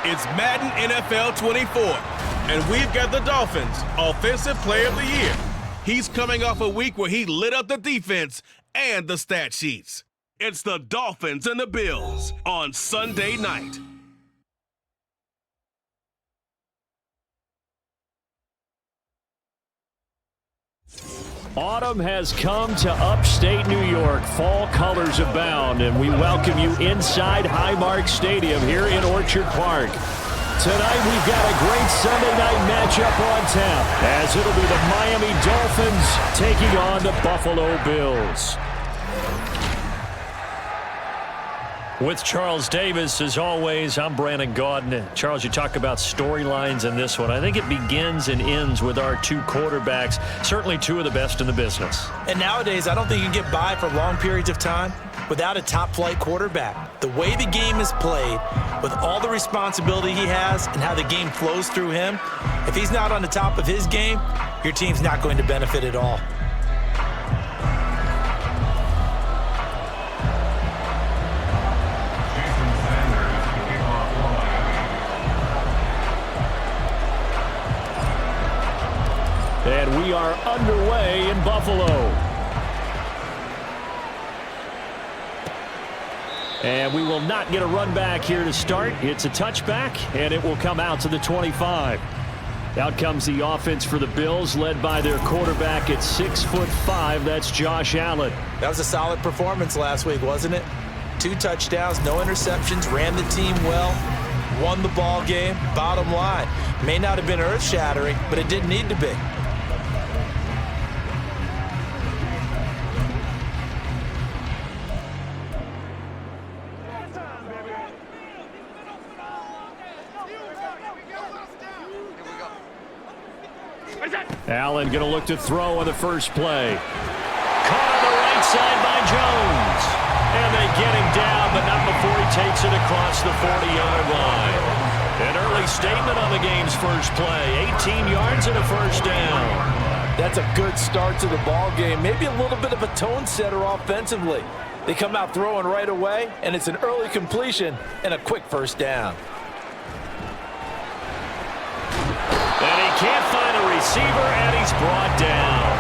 It's Madden NFL 24, and we've got the Dolphins Offensive Player of the Year. He's coming off a week where he lit up the defense and the stat sheets. It's the Dolphins and the Bills on Sunday night. Autumn has come to upstate New York. Fall colors abound, and we welcome you inside Highmark Stadium here in Orchard Park. Tonight we've got a great Sunday night matchup on tap, as it'll be the Miami Dolphins taking on the Buffalo Bills. With Charles Davis, as always, I'm Brandon Gaudin. Charles, you talk about storylines in this one. I think it begins and ends with our two quarterbacks, certainly two of the best in the business. And nowadays, I don't think you can get by for long periods of time without a top-flight quarterback. The way the game is played, with all the responsibility he has and how the game flows through him, if he's not on the top of his game, your team's not going to benefit at all. And we are underway in Buffalo. And we will not get a run back here to start. It's a touchback, and it will come out to the 25. Out comes the offense for the Bills, led by their quarterback at 6'5". That's Josh Allen. That was a solid performance last week, wasn't it? 2 touchdowns, no interceptions, ran the team well, won the ball game. Bottom line, may not have been earth-shattering, but it didn't need to be. Allen going to look to throw on the first play. Caught on the right side by Jones. And they get him down, but not before he takes it across the 40-yard line. An early statement on the game's first play. 18 yards and a first down. That's a good start to the ball game. Maybe a little bit of a tone setter offensively. They come out throwing right away, and it's an early completion and a quick first down. And he can't find a receiver, and he's brought down.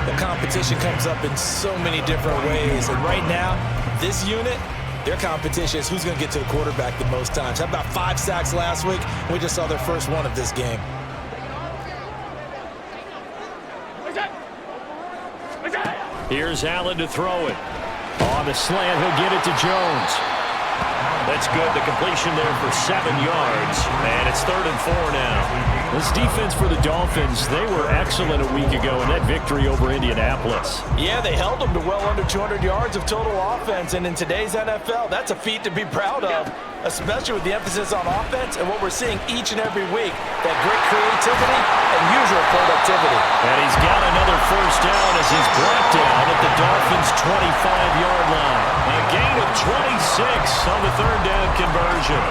The competition comes up in so many different ways, and right now, this unit, their competition is who's going to get to the quarterback the most times. How about 5 sacks last week? We just saw their first one of this game. Here's Allen to throw it. On the slant, he'll get it to Jones. That's good. The completion there for 7 yards. And it's 3rd and 4 now. This defense for the Dolphins, they were excellent a week ago in that victory over Indianapolis. Yeah, they held them to well under 200 yards of total offense. And in today's NFL, that's a feat to be proud of, especially with the emphasis on offense and what we're seeing each and every week, that great creativity and usual productivity. And he's got another first down as he's brought down at the Dolphins' 25-yard line. A gain of 26 on the 3rd down conversion.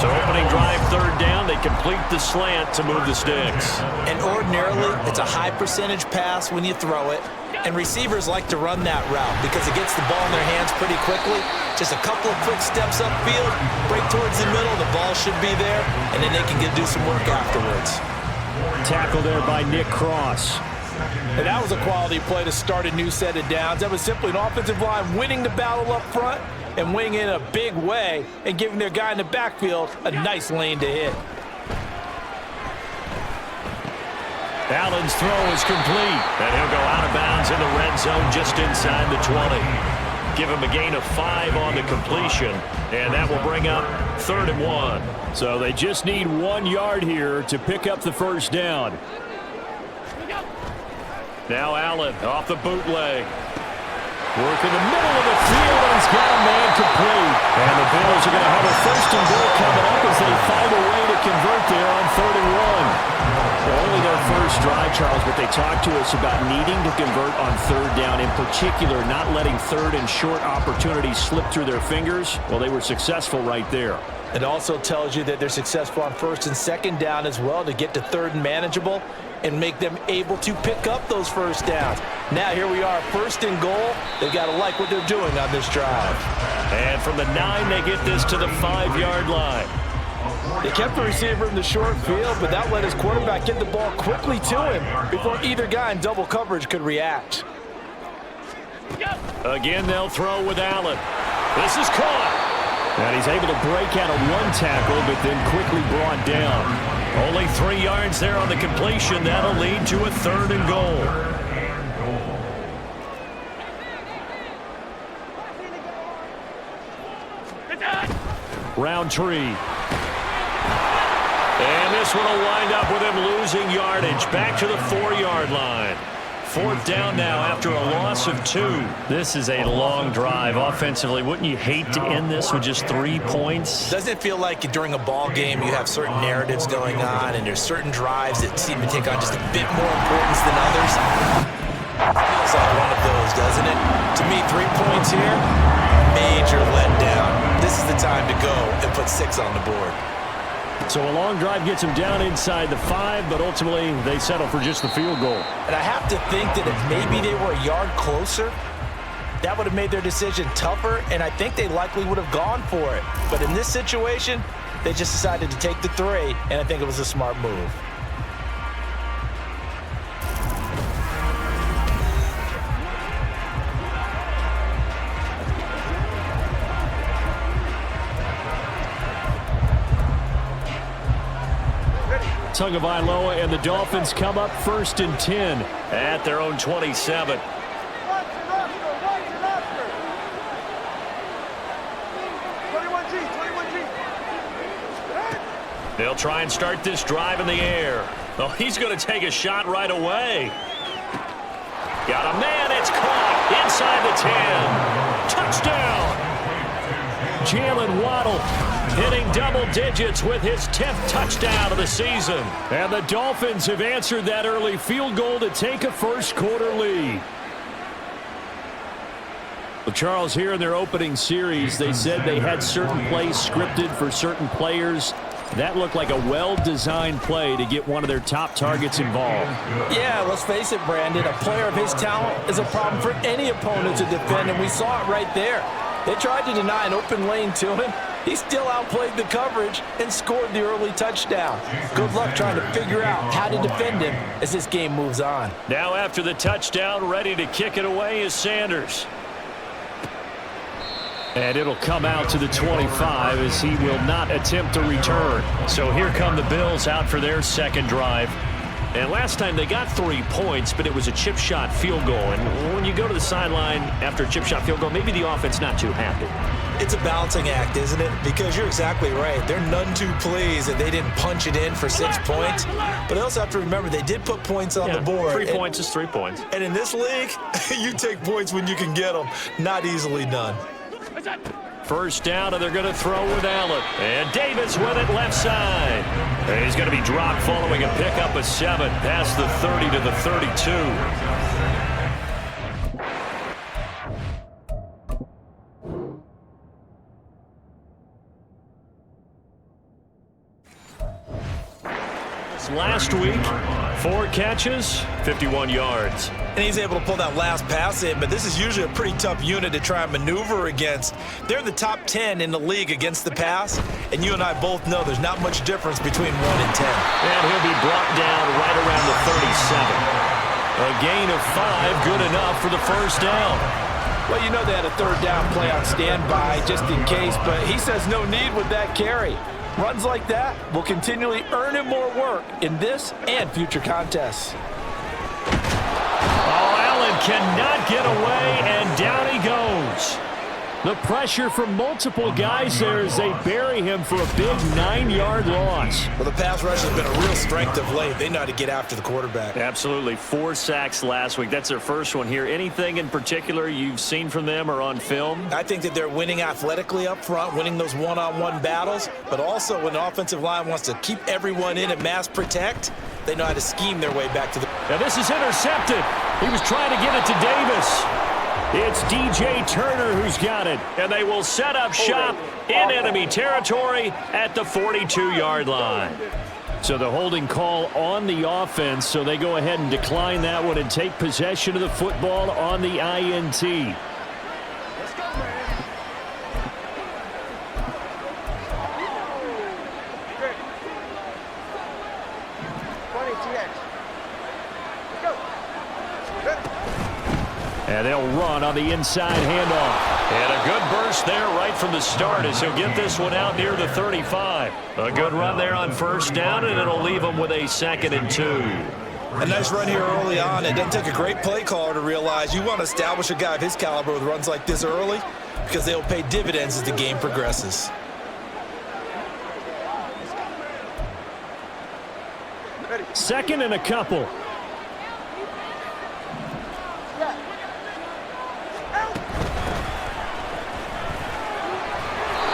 So opening drive, 3rd down, they complete the slant to move the sticks. And ordinarily, it's a high percentage pass when you throw it. And receivers like to run that route because it gets the ball in their hands pretty quickly. Just a couple of quick steps upfield, break towards the middle, the ball should be there, and then they can do some work afterwards. Tackle there by Nick Cross. And that was a quality play to start a new set of downs. That was simply an offensive line winning the battle up front and winning in a big way and giving their guy in the backfield a nice lane to hit. Allen's throw is complete, and he'll go out of bounds in the red zone just inside the 20. Give him a gain of 5 on the completion, and that will bring up 3rd and 1. So they just need 1 yard here to pick up the first down. Now Allen off the bootleg. Work in the middle of the field, and he's got a man complete. And the Bills are going to have a 1st and goal coming up as they find a way to convert there on 3rd and 1. Only their first drive, Charles, but they talked to us about needing to convert on 3rd down, in particular not letting 3rd and short opportunities slip through their fingers. Well, they were successful right there. It also tells you that they're successful on 1st and 2nd down as well to get to 3rd and manageable. and make them able to pick up those first downs. Now here we are, 1st and goal. They've got to like what they're doing on this drive. And from the 9, they get this to the 5-yard line. They kept the receiver in the short field, but that let his quarterback get the ball quickly to him before either guy in double coverage could react. Again, they'll throw with Allen. This is caught. And he's able to break out of 1 tackle, but then quickly brought down. Only 3 yards there on the completion. That'll lead to a 3rd and goal. Roundtree. And this one will wind up with him losing yardage. Back to the 4-yard line. 4th down now after a loss of 2. This is a long drive offensively. Wouldn't you hate to end this with just 3 points? Doesn't it feel like during a ball game you have certain narratives going on and there's certain drives that seem to take on just a bit more importance than others? It feels like one of those, doesn't it? To me, 3 points here, major letdown. This is the time to go and put 6 on the board. So a long drive gets him down inside the 5, but ultimately they settle for just the field goal. And I have to think that if maybe they were a yard closer, that would have made their decision tougher, and I think they likely would have gone for it. But in this situation, they just decided to take the 3, and I think it was a smart move. Tagovailoa and the Dolphins come up 1st and 10 at their own 27. They'll try and start this drive in the air. Oh, he's going to take a shot right away. Got a man. It's caught inside the 10. Touchdown. Jalen Waddle hitting double digits with his 10th touchdown of the season. And the Dolphins have answered that early field goal to take a 1st quarter lead. Well, Charles, here in their opening series, they said they had certain plays scripted for certain players. That looked like a well-designed play to get one of their top targets involved. Yeah, let's face it, Brandon. A player of his talent is a problem for any opponent to defend, and we saw it right there. They tried to deny an open lane to him. He still outplayed the coverage and scored the early touchdown. Good luck trying to figure out how to defend him as this game moves on. Now after the touchdown, ready to kick it away is Sanders. And it'll come out to the 25 as he will not attempt to return. So here come the Bills out for their 2nd drive. And last time they got 3 points, but it was a chip shot field goal. And when you go to the sideline after a chip shot field goal, maybe the offense not too happy. It's a balancing act, isn't it? Because you're exactly right. They're none too pleased that they didn't punch it in for 6 points. But they also have to remember they did put points on the board. 3 points is 3 points. And in this league, you take points when you can get them. Not easily done. 1st down, and they're going to throw with Allen. And Davis with it left side. And he's going to be dropped following a pickup of 7 past the 30 to the 32. Last week, 4 catches, 51 yards. And he's able to pull that last pass in, but this is usually a pretty tough unit to try and maneuver against. They're in the top 10 in the league against the pass, and you and I both know there's not much difference between 1 and 10. And he'll be brought down right around the 37. A gain of 5, good enough for the 1st down. Well, you know they had a 3rd down play on standby just in case, but he says no need with that carry. Runs like that will continually earn him more work in this and future contests. Oh, Allen cannot get away, and down he goes. The pressure from multiple guys there as they bury him for a big 9-yard loss. Well, the pass rush has been a real strength of late. They know how to get after the quarterback. Absolutely. 4 sacks last week. That's their first one here. Anything in particular you've seen from them or on film? I think that they're winning athletically up front, winning those one-on-one battles, but also when the offensive line wants to keep everyone in and mass protect, they know how to scheme their way back to the... Now this is intercepted. He was trying to get it to Davis. It's DJ Turner who's got it, and they will set up shop in enemy territory at the 42-yard line. So the holding call on the offense, so they go ahead and decline that one and take possession of the football on the INT. Let's go, man. Good. 20 TX. Go. Good. And they'll run on the inside handoff. And a good burst there right from the start as he'll get this one out near the 35. A good run there on first down, and it'll leave him with a 2nd and 2. A nice run here early on. It doesn't take a great play caller to realize you want to establish a guy of his caliber with runs like this early because they'll pay dividends as the game progresses. Second and a couple.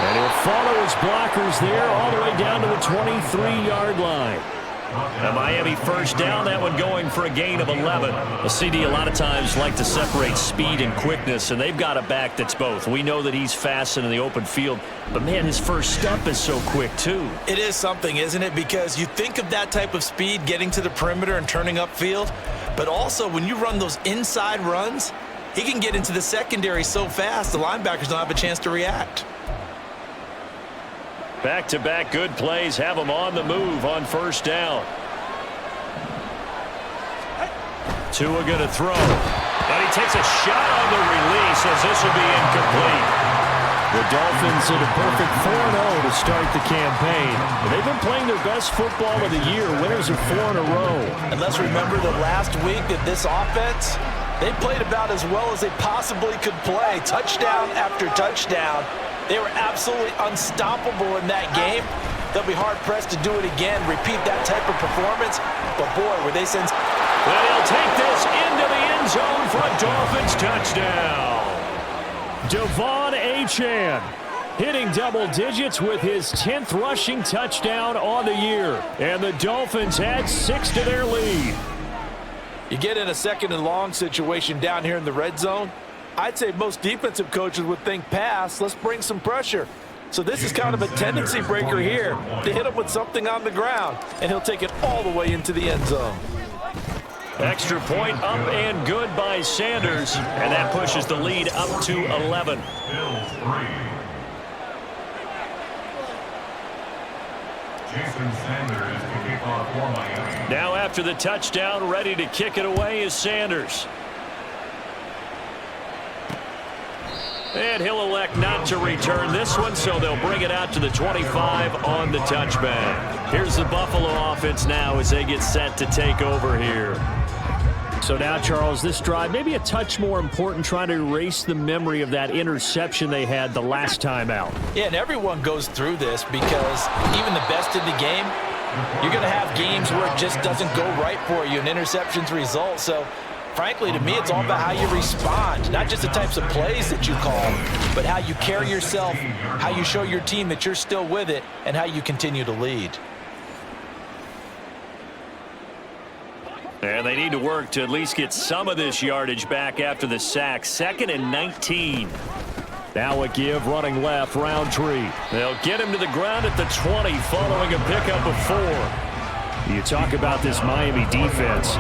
And he'll follow his blockers there all the way down to the 23-yard line. A Miami first down, that one going for a gain of 11. A CD a lot of times like to separate speed and quickness, and they've got a back that's both. We know that he's fast in the open field, but man, his first step is so quick too. It is something, isn't it? Because you think of that type of speed getting to the perimeter and turning upfield, but also when you run those inside runs, he can get into the secondary so fast the linebackers don't have a chance to react. Back-to-back good plays have him on the move on first down. Tua going to throw. And he takes a shot on the release as this will be incomplete. The Dolphins at a perfect 4-0 to start the campaign. They've been playing their best football of the year, winners of 4 in a row. And let's remember that last week that this offense, they played about as well as they possibly could play. Touchdown after touchdown. They were absolutely unstoppable in that game. They'll be hard-pressed to do it again, repeat that type of performance. But, boy, were they sense. Well, he'll take this into the end zone for a Dolphins touchdown. Devon Achane hitting double digits with his 10th rushing touchdown on the year. And the Dolphins add 6 to their lead. You get in a 2nd and long situation down here in the red zone, I'd say most defensive coaches would think pass, let's bring some pressure. So this is kind of a tendency breaker here to hit him with something on the ground, and he'll take it all the way into the end zone. Extra point up and good by Sanders, and that pushes the lead up to 11. Now after the touchdown, ready to kick it away is Sanders. And he'll elect not to return this one, so they'll bring it out to the 25 on the touchback. Here's the Buffalo offense now as they get set to take over here. So now, Charles, this drive maybe a touch more important, trying to erase the memory of that interception they had the last time out. Yeah, and everyone goes through this because even the best in the game, you're going to have games where it just doesn't go right for you, and interceptions result. So frankly, to me, it's all about how you respond, not just the types of plays that you call, but how you carry yourself, how you show your team that you're still with it, and how you continue to lead. And they need to work to at least get some of this yardage back after the sack. 2nd and 19. Now a give, running left, Roundtree. They'll get him to the ground at the 20 following a pickup of 4. You talk about this Miami defense.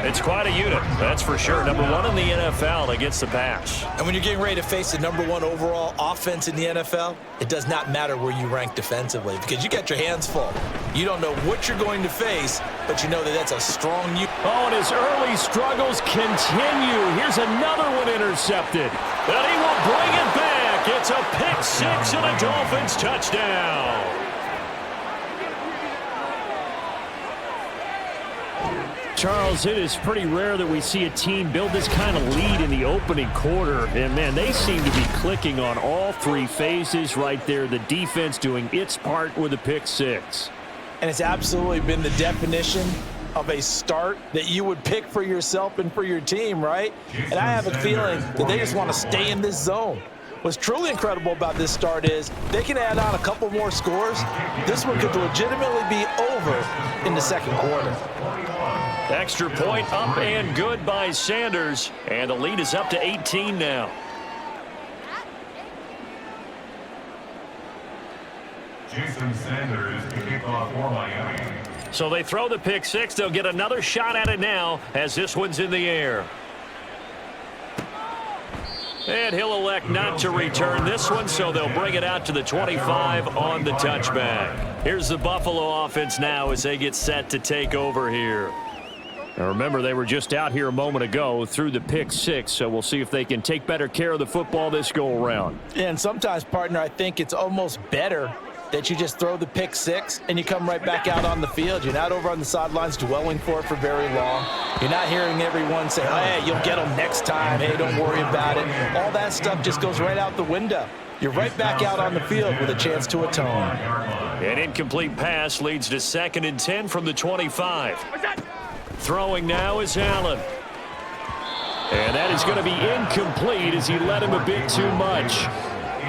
It's quite a unit, that's for sure. Number 1 in the NFL against the pass. And when you're getting ready to face the number 1 overall offense in the NFL, it does not matter where you rank defensively because you got your hands full. You don't know what you're going to face, but you know that that's a strong unit. Oh, and his early struggles continue. Here's another one intercepted. And he will bring it back. It's a pick 6 and a Dolphins touchdown. Charles, it is pretty rare that we see a team build this kind of lead in the opening quarter. And, man, they seem to be clicking on all 3 phases right there. The defense doing its part with a pick 6. And it's absolutely been the definition of a start that you would pick for yourself and for your team, right? And I have a feeling that they just want to stay in this zone. What's truly incredible about this start is they can add on a couple more scores. This one could legitimately be over in the 2nd quarter. Extra point up and good by Sanders. And the lead is up to 18 now. Jason Sanders to kick off for Miami. So they throw the pick six. They'll get another shot at it now as this one's in the air. And he'll elect not to return this one, so they'll bring it out to the 25 on the touchback. Here's the Buffalo offense now as they get set to take over here. Now remember, they were just out here a moment ago through the pick six, so we'll see if they can take better care of the football this go-around. And sometimes, partner, I think it's almost better that you just throw the pick six and you come right back out on the field. You're not over on the sidelines dwelling for it for very long. You're not hearing everyone say, oh, hey, you'll get them next time. Hey, don't worry about it. All that stuff just goes right out the window. You're right back out on the field with a chance to atone. An incomplete pass leads to 2nd and 10 from the 25. Throwing now is Allen. And that is going to be incomplete as he led him a bit too much.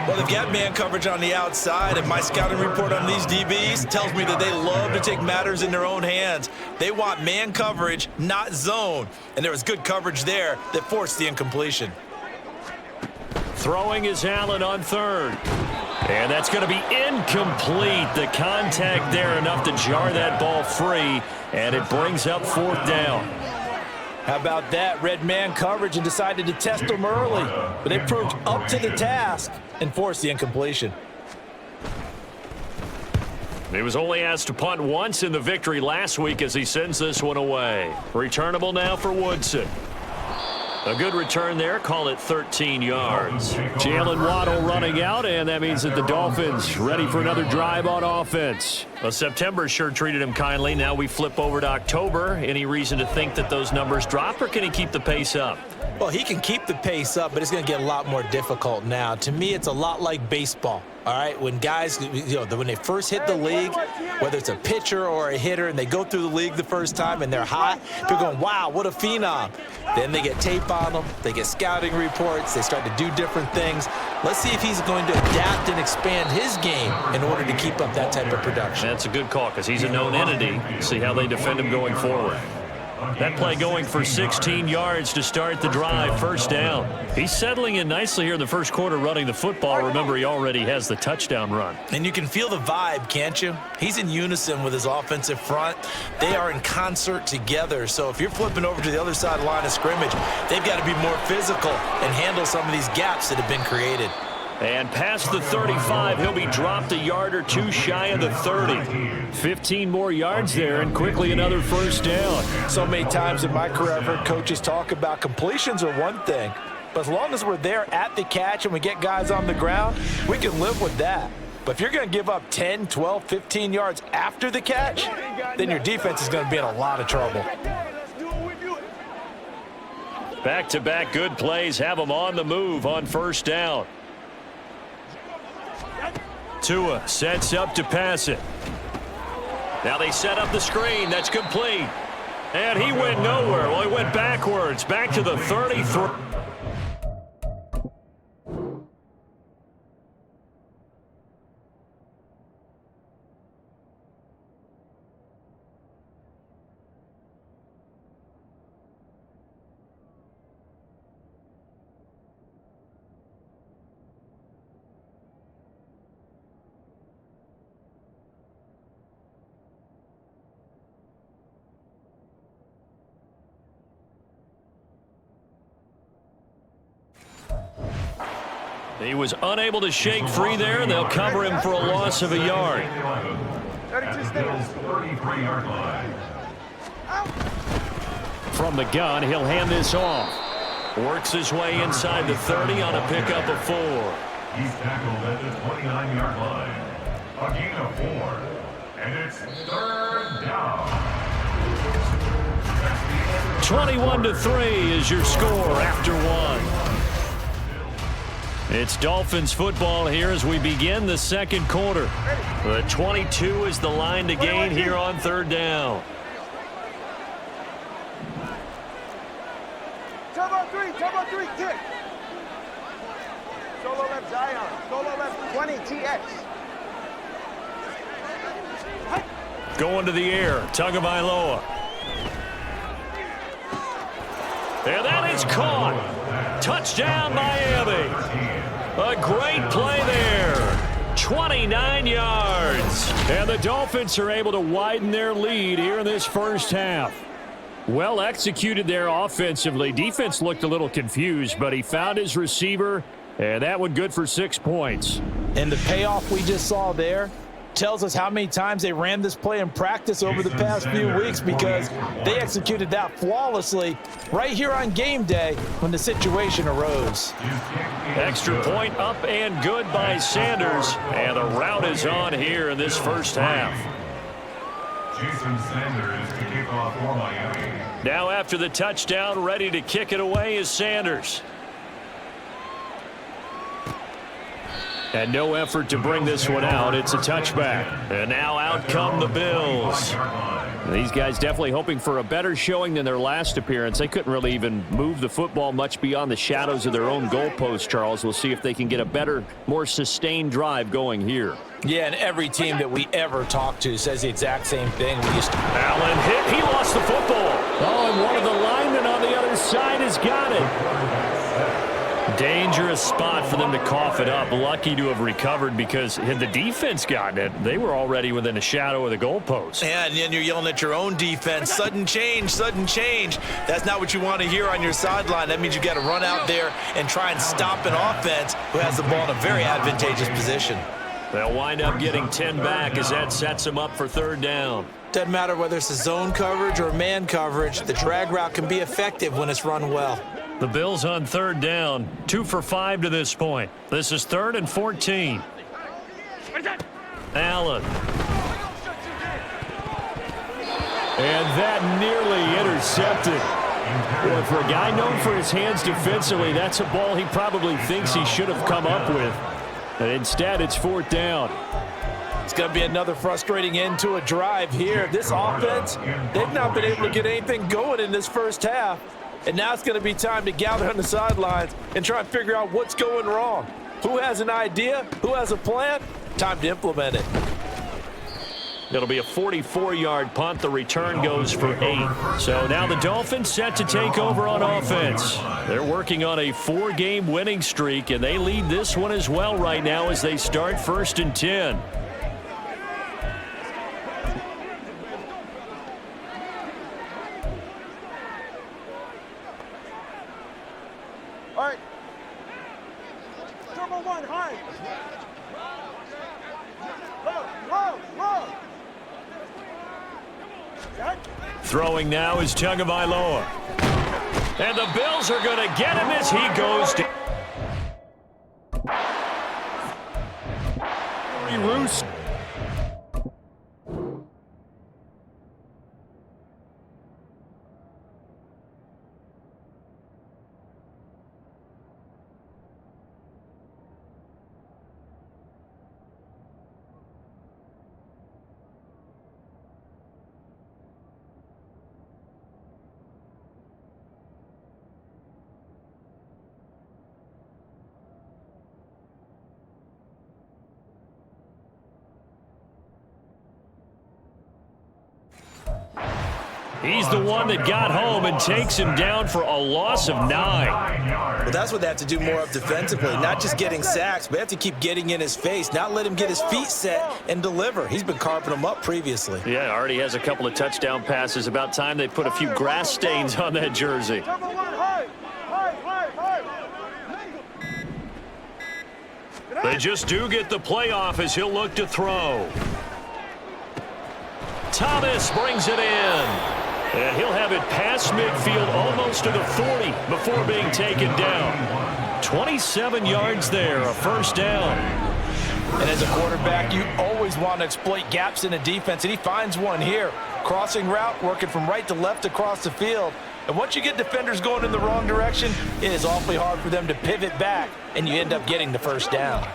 Well, they've got man coverage on the outside, and my scouting report on these DBs tells me that they love to take matters in their own hands. They want man coverage, not zone. And there was good coverage there that forced the incompletion. Throwing is Allen on 3rd. And that's going to be incomplete. The contact there enough to jar that ball free, and it brings up 4th down. How about that? Red man coverage and decided to test them early. But they proved up to the task and forced the incompletion. He was only asked to punt once in the victory last week as he sends this one away. Returnable now for Woodson. A good return there. Call it 13 yards. Jalen Waddle running out, and that means that the Dolphins ready for another drive on offense. Well, September sure treated him kindly. Now we flip over to October. Any reason to think that those numbers drop, or can he keep the pace up? Well, he can keep the pace up, but it's going to get a lot more difficult now. To me, it's a lot like baseball. All right, when guys, when they first hit the league, whether it's a pitcher or a hitter, and they go through the league the first time and they're hot, people are going, wow, what a phenom. Then they get tape on them, they get scouting reports, they start to do different things. Let's see if he's going to adapt and expand his game in order to keep up that type of production. That's a good call because he's a known entity. See how they defend him going forward. That play going for 16 yards to start the drive. 1st down. He's settling in nicely here in the first quarter running the football. Remember, he already has the touchdown run. And you can feel the vibe, can't you? He's in unison with his offensive front. They are in concert together. So if you're flipping over to the other side of the line of scrimmage, they've got to be more physical and handle some of these gaps that have been created. And past the 35, he'll be dropped a yard or two shy of the 30. 15 more yards there, and quickly another 1st down. So many times in my career, I've heard coaches talk about completions are one thing, but as long as we're there at the catch and we get guys on the ground, we can live with that. But if you're going to give up 10, 12, 15 yards after the catch, then your defense is going to be in a lot of trouble. Back-to-back good plays have them on the move on 1st down. Tua sets up to pass it. Now they set up the screen. That's complete. And he went nowhere. Well, he went backwards. Back to the 33. He was unable to shake free there. They'll cover him for a loss of a yard. 32 stands. From the gun, he'll hand this off. Works his way inside the 30 on a pickup of 4. He's tackled at the 29-yard line. A gain of 4. And it's 3rd down. 21-3 is your score after 1. It's Dolphins football here as we begin the 2nd quarter. The 22 is the line to gain here on 3rd down. Turbo 3, kick. Solo left Zion. Solo left 20, TX. Going to the air, Tagovailoa. And that is caught. Touchdown, Miami. A great play there. 29 yards. And the Dolphins are able to widen their lead here in this first half. Well executed there offensively. Defense looked a little confused, but he found his receiver, and that one good for 6 points. And the payoff we just saw there tells us how many times they ran this play in practice over the past few weeks, because they executed that flawlessly right here on game day when the situation arose. Extra point up and good by Sanders, and the route is on here in this first half. Jason Sanders to kick off for Miami. Now after the touchdown, ready to kick it away is Sanders. And no effort to bring this one out. It's a touchback. And now out come the Bills. These guys definitely hoping for a better showing than their last appearance. They couldn't really even move the football much beyond the shadows of their own goalpost, Charles. We'll see if they can get a better, more sustained drive going here. Yeah, and every team that we ever talk to says the exact same thing. Allen hit. He lost the football. Oh, and one of the linemen on the other side has got it. Dangerous spot for them to cough it up. Lucky to have recovered, because had the defense gotten it, they were already within a shadow of the goalpost. And then you're yelling at your own defense, sudden change, sudden change. That's not what you want to hear on your sideline. That means you got to run out there and try and stop an offense who has the ball in a very advantageous position. They'll wind up getting 10 back as that sets them up for third down. Doesn't matter whether it's a zone coverage or man coverage, the drag route can be effective when it's run well. The Bills on third down, 2 for 5 to this point. This is 3rd and 14. Allen. And that nearly intercepted. Boy, for a guy known for his hands defensively, that's a ball he probably thinks he should have come up with. And instead, it's 4th down. It's going to be another frustrating end to a drive here. This offense, they've not been able to get anything going in this first half. And now it's going to be time to gather on the sidelines and try and figure out what's going wrong. Who has an idea? Who has a plan? Time to implement it. It'll be a 44-yard punt. The return goes for 8. So now the Dolphins set to take over on offense. They're working on a 4-game winning streak, and they lead this one as well right now as they start 1st and 10. All right. Turbo 1, high. Low. Throwing now is Tagovailoa. And the Bills are going to get him as he goes to... Roos. He's the one that got home and takes him down for a loss of 9. Well, that's what they have to do more of defensively. Not just getting sacks, but they have to keep getting in his face, not let him get his feet set and deliver. He's been carving them up previously. Yeah, already has a couple of touchdown passes. About time they put a few grass stains on that jersey. Turbo 1, high. They just do get the playoff as he'll look to throw. Thomas brings it in. And he'll have it past midfield almost to the 40 before being taken down. 27 yards there, a first down. And as a quarterback, you always want to exploit gaps in a defense, and he finds one here. Crossing route, working from right to left across the field. And once you get defenders going in the wrong direction, it is awfully hard for them to pivot back, and you end up getting the first down.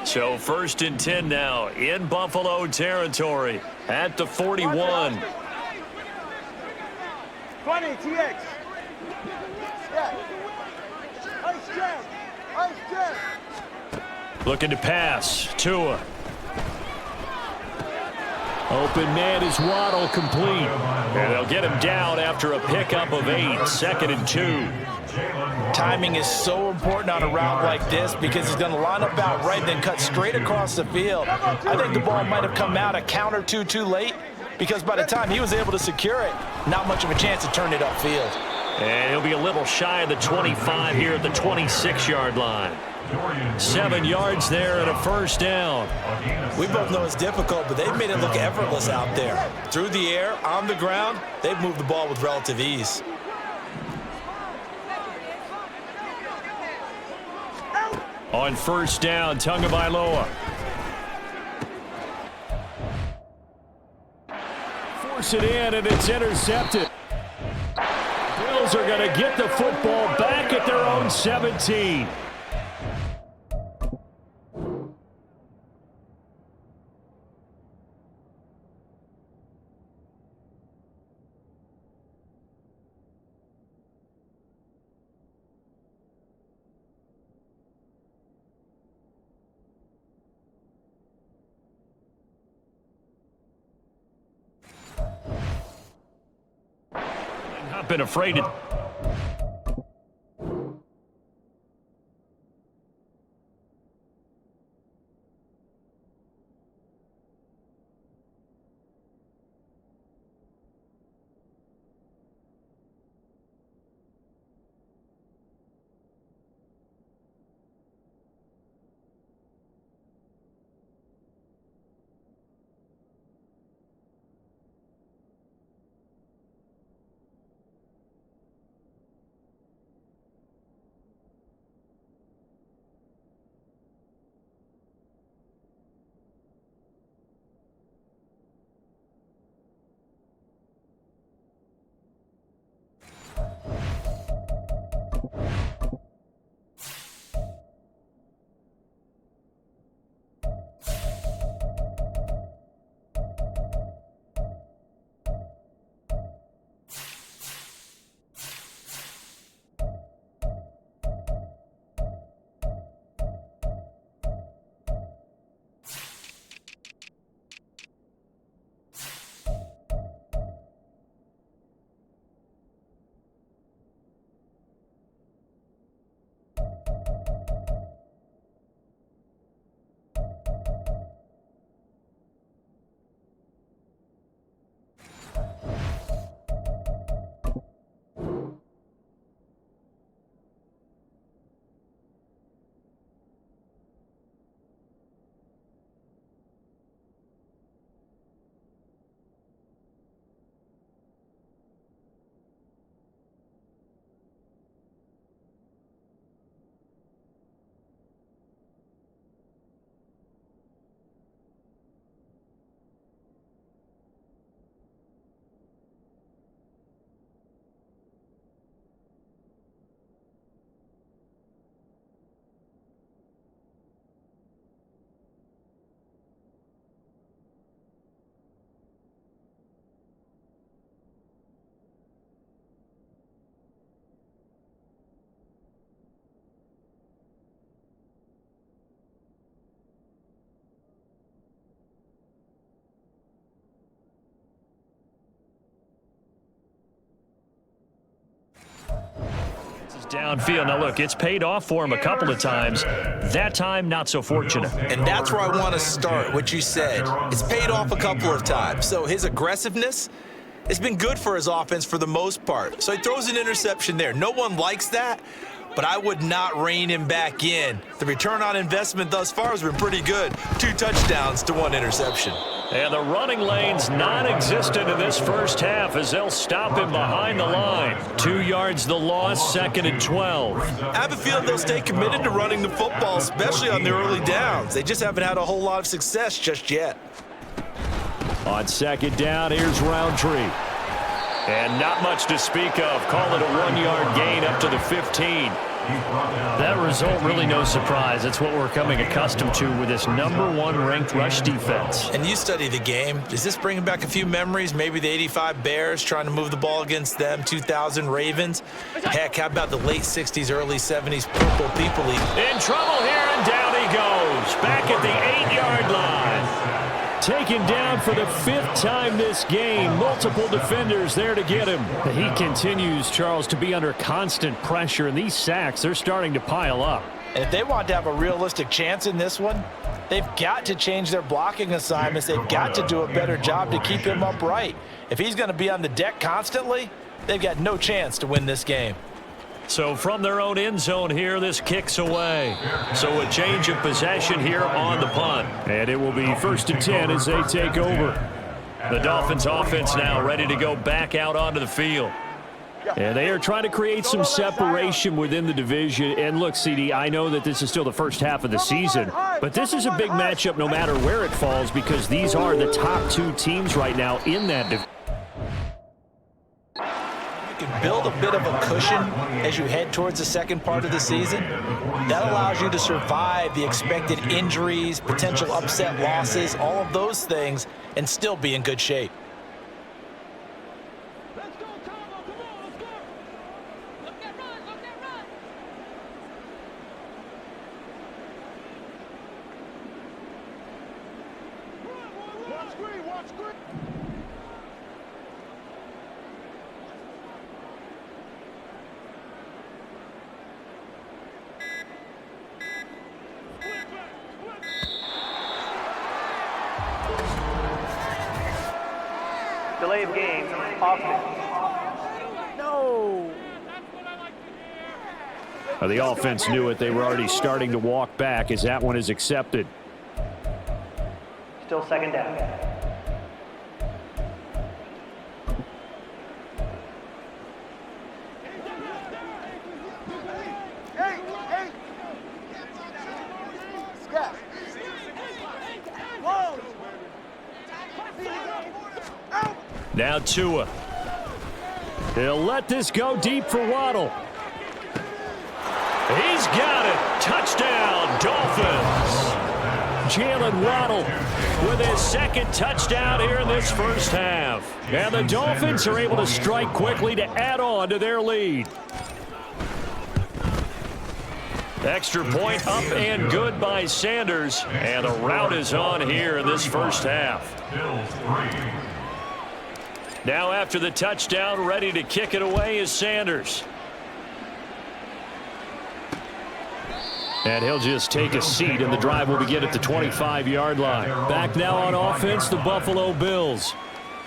So 1st and 10 now in Buffalo territory at the 41. 20, TX. Yeah. Ice jam. Looking to pass. Tua. Open man is Waddle, complete. And they'll get him down after a pickup of 8, 2nd and 2. Timing is so important on a route like this because he's going to line up out right, then cut straight across the field. I think the ball might have come out a count or two too late because by the time he was able to secure it, not much of a chance to turn it upfield. And he'll be a little shy of the 25 here at the 26-yard line. 7 yards there and a first down. We both know it's difficult, but they've made it look effortless out there. Through the air, on the ground, they've moved the ball with relative ease. On first down, Tagovailoa. Force it in, and it's intercepted. Bills are going to get the football back at their own 17. Not been afraid to... Downfield. Now, look, it's paid off for him a couple of times. That time, not so fortunate. And that's where I want to start, what you said. It's paid off a couple of times. So his aggressiveness, it's been good for his offense for the most part. So he throws an interception there. No one likes that, but I would not rein him back in. The return on investment thus far has been pretty good. 2 touchdowns to 1 interception. And the running lane's non-existent in this first half as they'll stop him behind the line. 2 yards the loss, 2nd and 12. I have a feeling they'll stay committed to running the football, especially on their early downs. They just haven't had a whole lot of success just yet. On 2nd down, here's Roundtree. And not much to speak of. Call it a 1-yard gain up to the 15. That result, really no surprise. That's what we're coming accustomed to with this #1 ranked rush defense. And you study the game. Is this bringing back a few memories? Maybe the '85 Bears trying to move the ball against them, 2000 Ravens. Heck, how about the late 60s, early 70s Purple People League? In trouble here, and down he goes. Back at the 8-yard line. Taken down for the 5th time this game. Multiple defenders there to get him. He continues, Charles, to be under constant pressure, and these sacks, they're starting to pile up. And if they want to have a realistic chance in this one, they've got to change their blocking assignments. They've got to do a better job to keep him upright. If he's going to be on the deck constantly, they've got no chance to win this game. So from their own end zone here, this kicks away. So a change of possession here on the punt. And it will be 1st and 10 as they take over. The Dolphins offense now ready to go back out onto the field. And they are trying to create some separation within the division. And look, CD, I know that this is still the first half of the season, but this is a big matchup no matter where it falls because these are the top 2 teams right now in that division. You can build a bit of a cushion as you head towards the second part of the season. That allows you to survive the expected injuries, potential upset losses, all of those things, and still be in good shape. Delay of game, offense. No. The offense knew it. They were already starting to walk back as that one is accepted. Still 2nd down. Now Tua. He'll let this go deep for Waddle. He's got it. Touchdown, Dolphins. Jalen Waddle with his 2nd touchdown here in this first half. And the Dolphins are able to strike quickly to add on to their lead. Extra point up and good by Sanders. And a rout is on here in this first half. Now after the touchdown, ready to kick it away is Sanders. And he'll just take a seat, and the drive will begin at the 25-yard line. Back now on offense, the Buffalo Bills.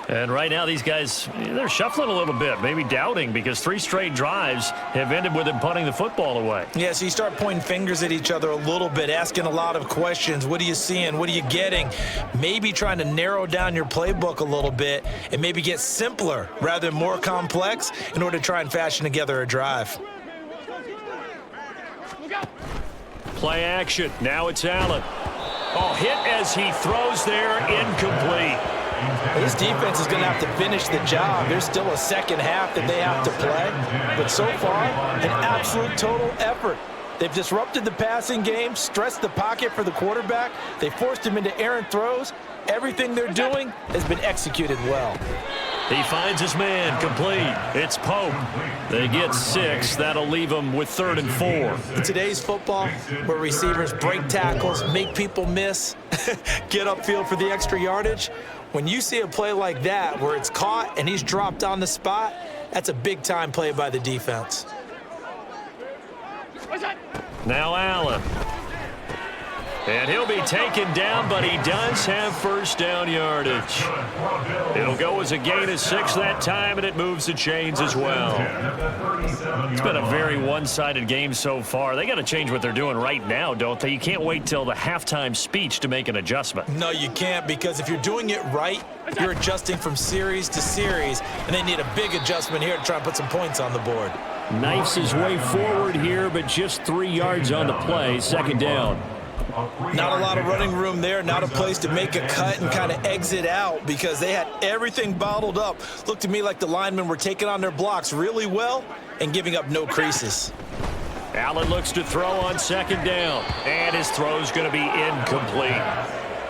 And right now these guys, they're shuffling a little bit, maybe doubting, because 3 straight drives have ended with them punting the football away. Yeah, so you start pointing fingers at each other a little bit, asking a lot of questions. What are you seeing? What are you getting? Maybe trying to narrow down your playbook a little bit and maybe get simpler rather than more complex in order to try and fashion together a drive. Play action. Now it's Allen. Oh, hit as he throws there, incomplete. This defense is going to have to finish the job. There's still a second half that they have to play. But so far, an absolute total effort. They've disrupted the passing game, stressed the pocket for the quarterback. They forced him into errant throws. Everything they're doing has been executed well. He finds his man, complete. It's Pope. They get 6. That'll leave them with 3rd and 4. In today's football, where receivers break tackles, make people miss, get upfield for the extra yardage, when you see a play like that where it's caught and he's dropped on the spot, that's a big-time play by the defense. Now Allen. And he'll be taken down, but he does have first down yardage. It'll go as a gain of 6 that time, and it moves the chains as well. It's been a very one-sided game so far. They got to change what they're doing right now, don't they? You can't wait till the halftime speech to make an adjustment. No, you can't, because if you're doing it right, you're adjusting from series to series, and they need a big adjustment here to try and put some points on the board. Knifes his way forward here, but just 3 yards on the play. 2nd down. Not a lot of running room there, not a place to make a cut and kind of exit out because they had everything bottled up. Looked to me like the linemen were taking on their blocks really well and giving up no creases. Allen looks to throw on 2nd down, and his throw's going to be incomplete.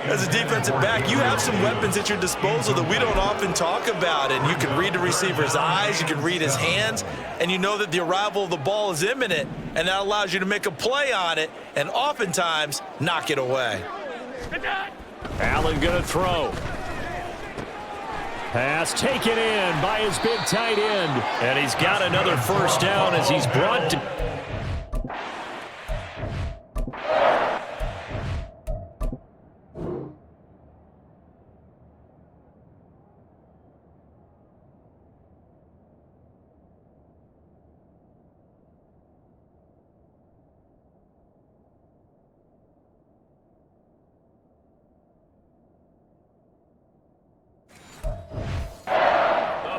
As a defensive back, you have some weapons at your disposal that we don't often talk about, and you can read the receiver's eyes, you can read his hands, and you know that the arrival of the ball is imminent, and that allows you to make a play on it and oftentimes knock it away. Allen going to throw. Pass taken in by his big tight end. And he's got another first down as he's brought to...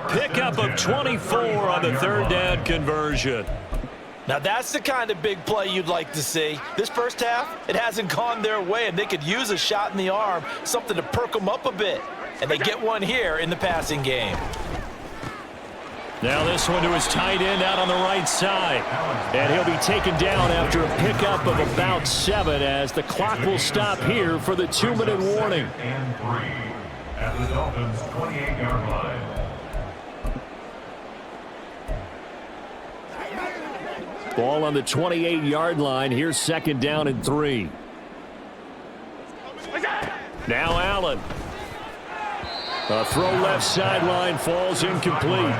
Pickup of 24 on the third down conversion. Now that's the kind of big play you'd like to see. This first half, it hasn't gone their way, and they could use a shot in the arm, something to perk them up a bit. And they get one here in the passing game. Now this one to his tight end out on the right side. And he'll be taken down after a pickup of about 7 as the clock will stop here for the 2-minute warning. And 3 at the Dolphins' 28-yard line. Ball on the 28-yard line. Here's 2nd down and 3. Now Allen. A throw left sideline falls incomplete.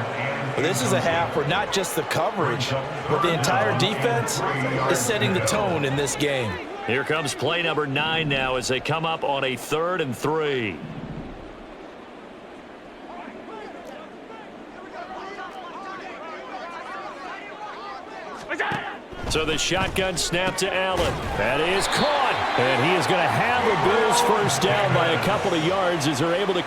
This is a half where not just the coverage, but the entire defense is setting the tone in this game. Here comes play number 9 now as they come up on a 3rd and 3. So the shotgun snap to Allen. That is caught. And he is going to have the Bills first down by a couple of yards as they're able to...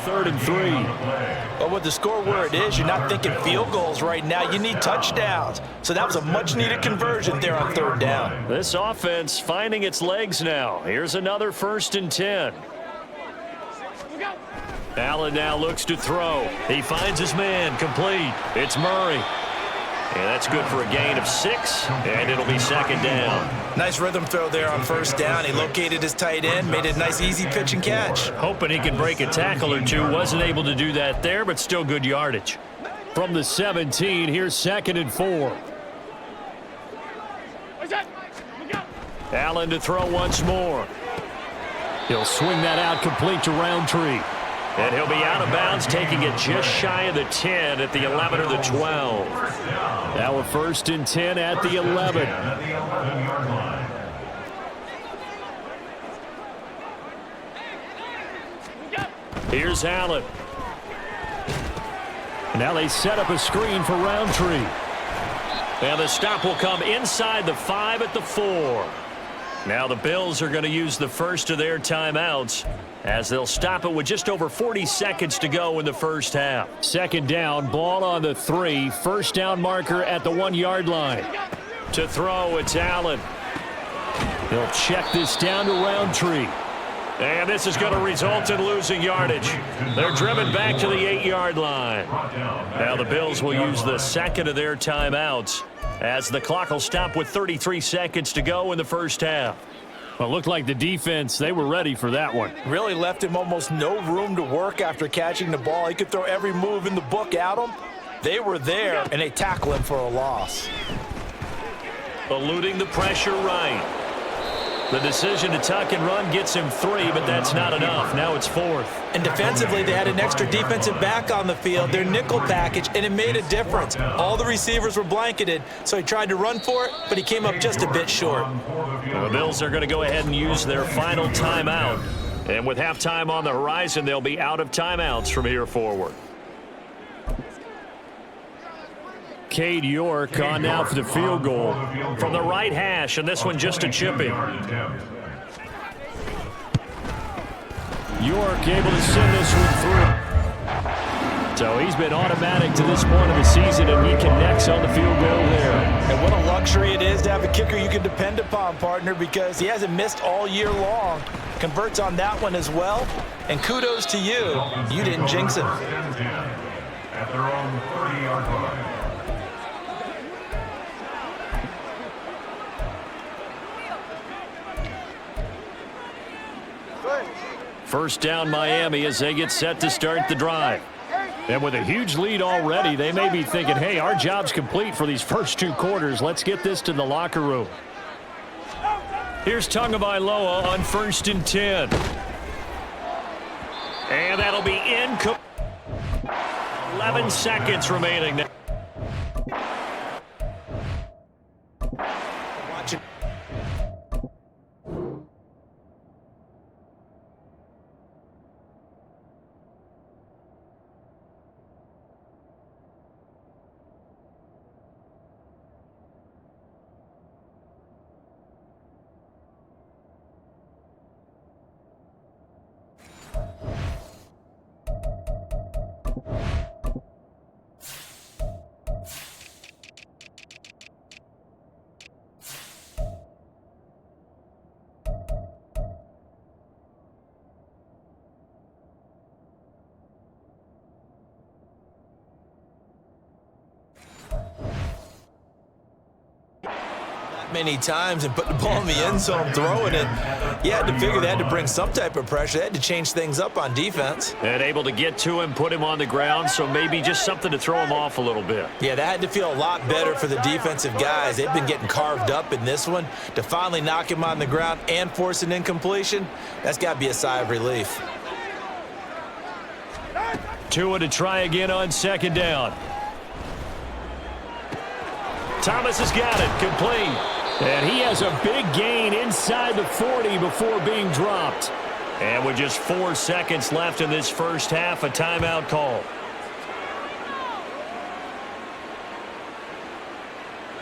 Third and 3. But with the score where it is, you're not thinking field goals right now. You need touchdowns. So that was a much-needed conversion there on 3rd down. This offense finding its legs now. Here's another 1st and 10. Allen now looks to throw. He finds his man complete. It's Murray. And that's good for a gain of 6, and it'll be 2nd down. Nice rhythm throw there on 1st down. He located his tight end, made it a nice easy pitch and catch. Hoping he can break a tackle or two. Wasn't able to do that there, but still good yardage. From the 17, here's 2nd and 4. Allen to throw once more. He'll swing that out complete to Roundtree. And he'll be out of bounds, taking it just shy of the 10 at the 11 or the 12. Now a 1st and 10 at the 11. Here's Allen. Now they set up a screen for Roundtree. And the stop will come inside the 5 at the 4. Now the Bills are going to use the first of their timeouts as they'll stop it with just over 40 seconds to go in the first half. 2nd down, ball on the 3. 1st down marker at the 1-yard line. To throw, it's Allen. He'll check this down to Roundtree. And this is going to result in losing yardage. They're driven back to the 8-yard line. Now the Bills will use the 2nd of their timeouts as the clock will stop with 33 seconds to go in the first half. Well, it looked like the defense, they were ready for that one. Really left him almost no room to work after catching the ball. He could throw every move in the book at him. They were there, and they tackle him for a loss. Eluding the pressure right. The decision to tuck and run gets him 3, but that's not enough. Now it's 4th. And defensively, they had an extra defensive back on the field, their nickel package, and it made a difference. All the receivers were blanketed, so he tried to run for it, but he came up just a bit short. The Bills are going to go ahead and use their final timeout. And with halftime on the horizon, they'll be out of timeouts from here forward. Cade York on now for the field goal from the right hash, and this one just a chipping. York able to send this one through. So he's been automatic to this point of the season, and he connects on the field goal there. And what a luxury it is to have a kicker you can depend upon, partner, because he hasn't missed all year long. Converts on that one as well. And kudos to you. You didn't jinx him. At their own 30-yard line. First down Miami as they get set to start the drive. And with a huge lead already, they may be thinking, hey, our job's complete for these first 2 quarters. Let's get this to the locker room. Here's Tagovailoa on 1st and 10. And that'll be incomplete. 11 seconds remaining. Many times and put the ball in the end zone, throwing it. You had to figure they had to bring some type of pressure. They had to change things up on defense. And able to get to him, put him on the ground, so maybe just something to throw him off a little bit. Yeah, that had to feel a lot better for the defensive guys. They've been getting carved up in this one. To finally knock him on the ground and force an incompletion, that's got to be a sigh of relief. Tua to try again on 2nd down. Thomas has got it, complete. And he has a big gain inside the 40 before being dropped. And with just 4 seconds left in this first half, a timeout call.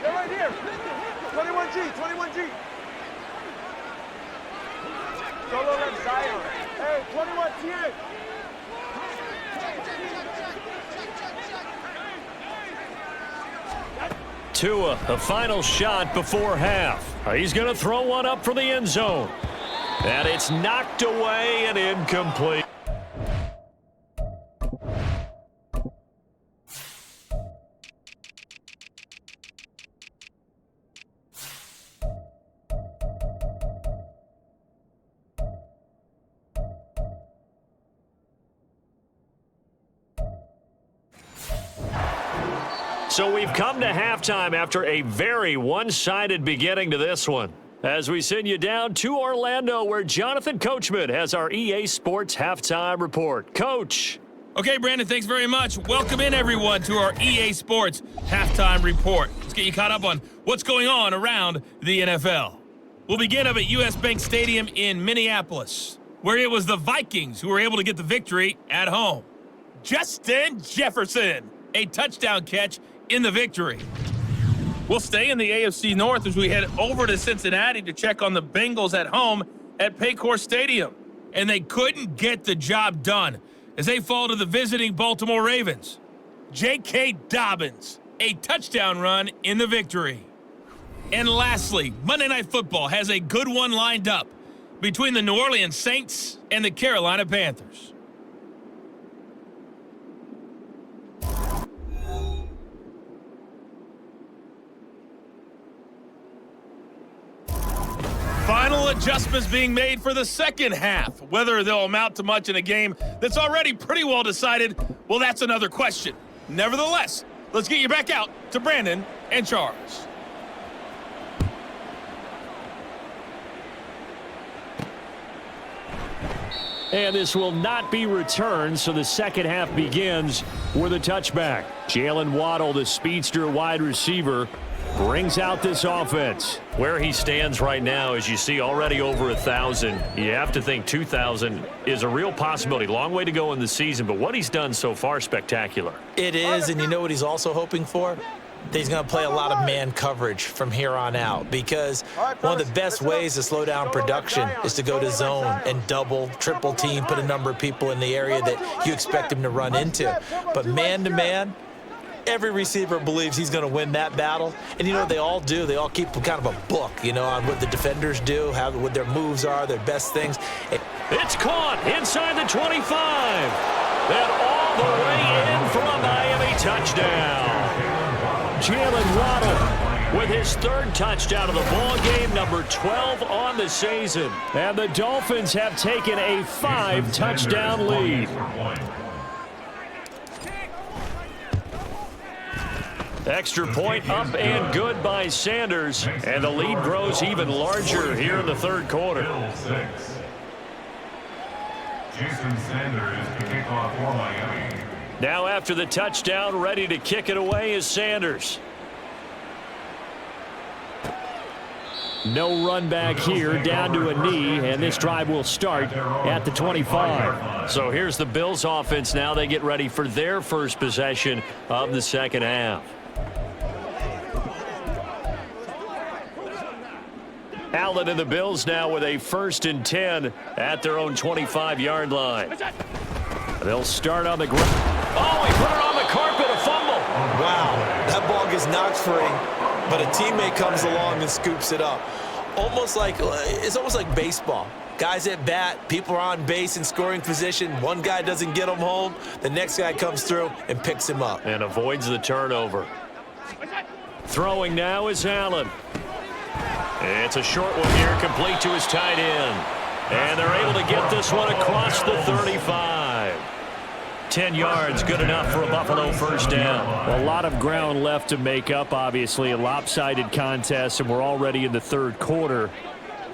They're right here. 21G, 21G. Solo left Zion. Hey, 21 here. Tua, a final shot before half. He's going to throw one up for the end zone. And it's knocked away and incomplete. So we've come to halftime after a very one-sided beginning to this one. As we send you down to Orlando, where Jonathan Coachman has our EA Sports Halftime Report. Coach. Okay, Brandon, thanks very much. Welcome in, everyone, to our EA Sports Halftime Report. Let's get you caught up on what's going on around the NFL. We'll begin up at U.S. Bank Stadium in Minneapolis, where it was the Vikings who were able to get the victory at home. Justin Jefferson, a touchdown catch in the victory. We'll stay in the AFC North as we head over to Cincinnati to check on the Bengals at home at Paycor Stadium. And they couldn't get the job done as they fall to the visiting Baltimore Ravens. J.K. Dobbins, a touchdown run in the victory. And lastly, Monday Night Football has a good one lined up between the New Orleans Saints and the Carolina Panthers. Final adjustments being made for the second half. Whether they'll amount to much in a game that's already pretty well decided, well, that's another question. Nevertheless, let's get you back out to Brandon and Charles. And this will not be returned, so the second half begins with a touchback. Jalen Waddle, the speedster wide receiver, brings out this offense. Where he stands right now, as you see, already over 1,000. You have to think 2,000 is a real possibility. Long way to go in the season, but what he's done so far, spectacular. It is, and you know what he's also hoping for? That he's going to play a lot of man coverage from here on out, because one of the best ways to slow down production is to go to zone and double, triple team, put a number of people in the area that you expect him to run into. But man-to-man, every receiver believes he's going to win that battle. And you know what they all do? They all keep kind of a book, you know, on what the defenders do, what their moves are, their best things. It's caught inside the 25. And all the way in for a Miami touchdown. Jalen Waddle with his third touchdown of the ball game, number 12 on the season. And the Dolphins have taken a 5-touchdown lead. Extra point up and good by Sanders, and the lead grows even larger here in the third quarter. Jason Sanders to kick off for Miami. Now after the touchdown, ready to kick it away is Sanders. No run back here, down to a knee, and this drive will start at the 25. So here's the Bills offense now. They get ready for their first possession of the second half. Allen and the Bills now with a 1st and 10 at their own 25-yard line. They'll start on the ground. Oh, he put it on the carpet, a fumble. Wow, that ball gets knocked free, but a teammate comes along and scoops it up. It's almost like baseball. Guys at bat, people are on base in scoring position. One guy doesn't get him home. The next guy comes through and picks him up. And avoids the turnover. Throwing now is Allen. It's a short one here, complete to his tight end. And they're able to get this one across the 35. 10 yards, good enough for a Buffalo first down. A lot of ground left to make up, obviously. A lopsided contest, and we're already in the third quarter.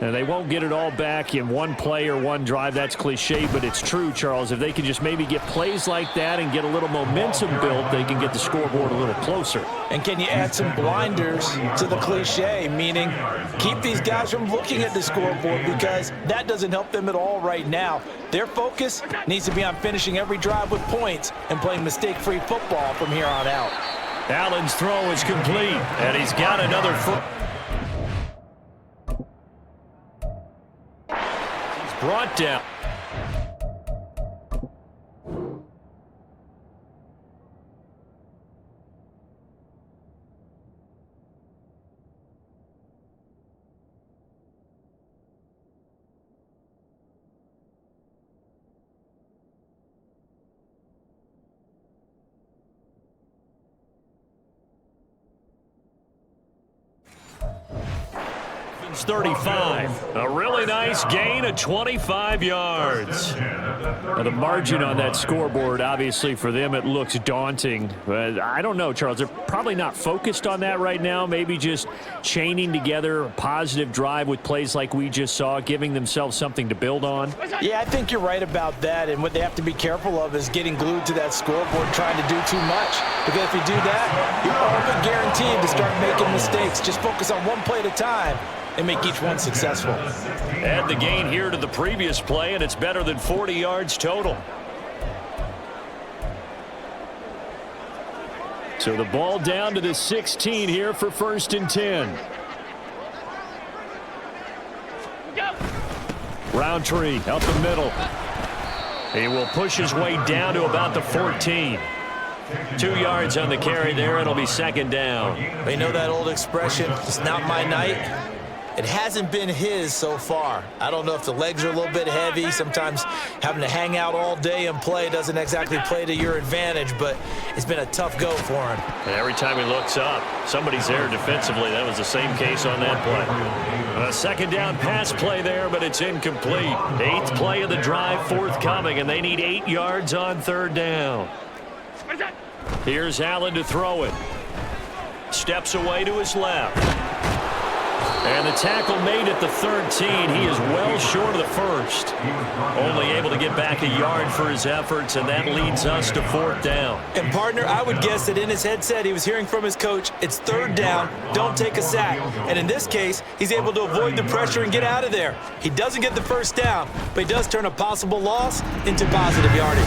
And they won't get it all back in one play or one drive. That's cliche, but it's true, Charles. If they can just maybe get plays like that and get a little momentum built, they can get the scoreboard a little closer. And can you add some blinders to the cliche, meaning keep these guys from looking at the scoreboard, because that doesn't help them at all right now. Their focus needs to be on finishing every drive with points and playing mistake-free football from here on out. Allen's throw is complete, and he's got another foot. Brought down. Dolphins 35. A really nice gain of 25 yards. Now the margin on that scoreboard, obviously for them it looks daunting. But I don't know, Charles. They're probably not focused on that right now. Maybe just chaining together a positive drive with plays like we just saw, giving themselves something to build on. Yeah, I think you're right about that. And what they have to be careful of is getting glued to that scoreboard, trying to do too much. Because if you do that, you're all but guaranteed to start making mistakes. Just focus on one play at a time and make each one successful. Add the gain here to the previous play, and it's better than 40 yards total. So the ball down to the 16 here for 1st and 10. Roundtree up the middle. He will push his way down to about the 14. 2 yards on the carry there. It'll be 2nd down. You know that old expression, it's not my night? It hasn't been his so far. I don't know if the legs are a little bit heavy. Sometimes having to hang out all day and play doesn't exactly play to your advantage, but it's been a tough go for him. And every time he looks up, somebody's there defensively. That was the same case on that play. A 2nd down pass play there, but it's incomplete. 8th play of the drive forthcoming, and they need 8 yards on 3rd down. Here's Allen to throw it. Steps away to his left. And the tackle made at the 13. He is well short of the 1st. Only able to get back a yard for his efforts, and that leads us to 4th down. And, partner, I would guess that in his headset he was hearing from his coach, it's 3rd down, don't take a sack. And in this case, he's able to avoid the pressure and get out of there. He doesn't get the 1st down, but he does turn a possible loss into positive yardage.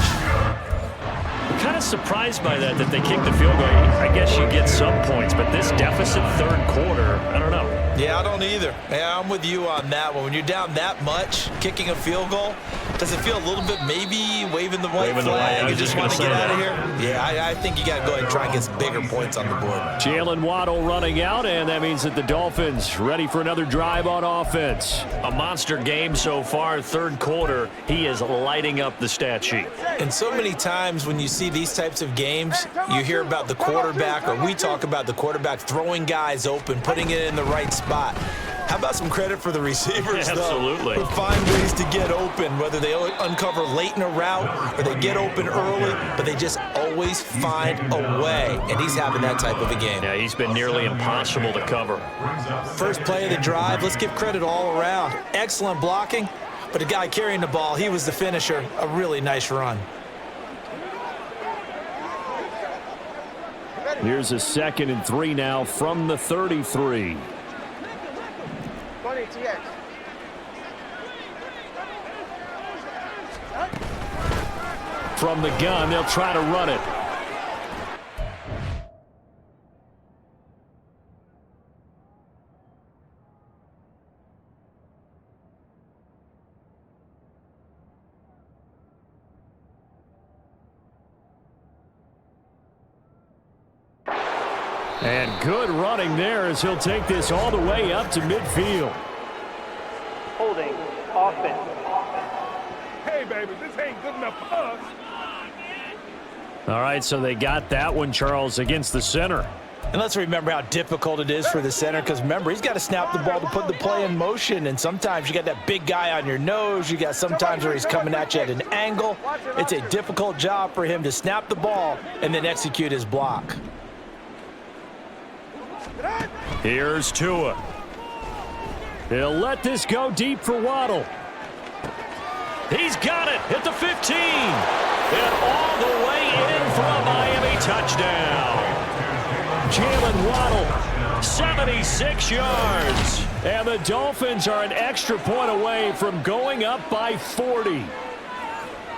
I'm kind of surprised by that they kicked the field goal. I guess you get some points, but this deficit 3rd quarter, I don't know. Yeah, I don't either. Yeah, I'm with you on that one. When you're down that much, kicking a field goal, Does it feel a little bit maybe waving the white flag and just want to get out of here? Yeah, I think you got to go ahead and try and get some bigger points on the board. Jalen Waddle running out, and that means that the Dolphins ready for another drive on offense. A monster game so far, third quarter. He is lighting up the stat sheet. And so many times when you see these types of games, you hear about the quarterback, or we talk about the quarterback throwing guys open, putting it in the right spot. How about some credit for the receivers, Yeah, absolutely. Who find ways to get open, whether they uncover late in a route or they get open early, but they just always find a way, and he's having that type of a game. Yeah, he's been nearly impossible to cover. First play of the drive, let's give credit all around. Excellent blocking, but the guy carrying the ball, he was the finisher. A really nice run. Here's a 2nd and 3 now from the 33. From the gun, they'll try to run it. And good running there as he'll take this all the way up to midfield. Holding offense. Hey, baby, this ain't good enough for us. All right, so they got that one, Charles, against the center. And let's remember how difficult it is for the center, because remember, he's got to snap the ball to put the play in motion, and sometimes you got that big guy on your nose. You got sometimes where he's coming at you at an angle. It's a difficult job for him to snap the ball and then execute his block. Here's Tua. He'll let this go deep for Waddle. He's got it at the 15. And all the way in for a Miami touchdown. Jalen Waddle, 76 yards. And the Dolphins are an extra point away from going up by 40.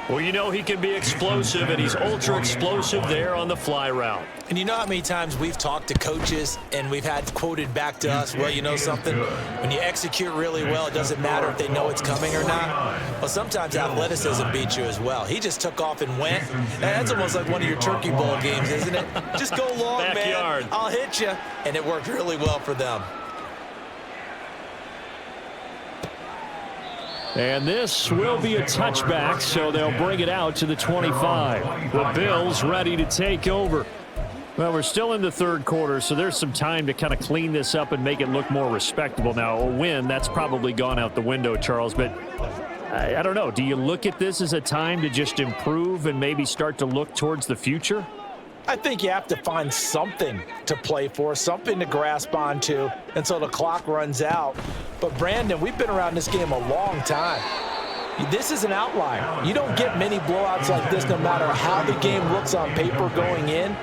Well, you know he can be explosive, and he's ultra-explosive there on the fly route. And you know how many times we've talked to coaches and we've had quoted back to us, well, you know something? When you execute really well, it doesn't matter if they know it's coming or not. Well, sometimes athleticism beats you as well. He just took off and went. And that's almost like one of your Turkey Bowl games, isn't it? Just go long, Backyard. man. I'll hit you. And it worked really well for them. And this will be a touchback, so they'll bring it out to the 25. The Bills ready to take over. Well, we're still in the third quarter, so there's some time to kind of clean this up and make it look more respectable. Now, a win, that's probably gone out the window, Charles, but I don't know. Do you look at this as a time to just improve and maybe start to look towards the future? I think you have to find something to play for, something to grasp onto until the clock runs out. But, Brandon, we've been around this game a long time. This is an outlier. You don't get many blowouts like this no matter how the game looks on paper going in.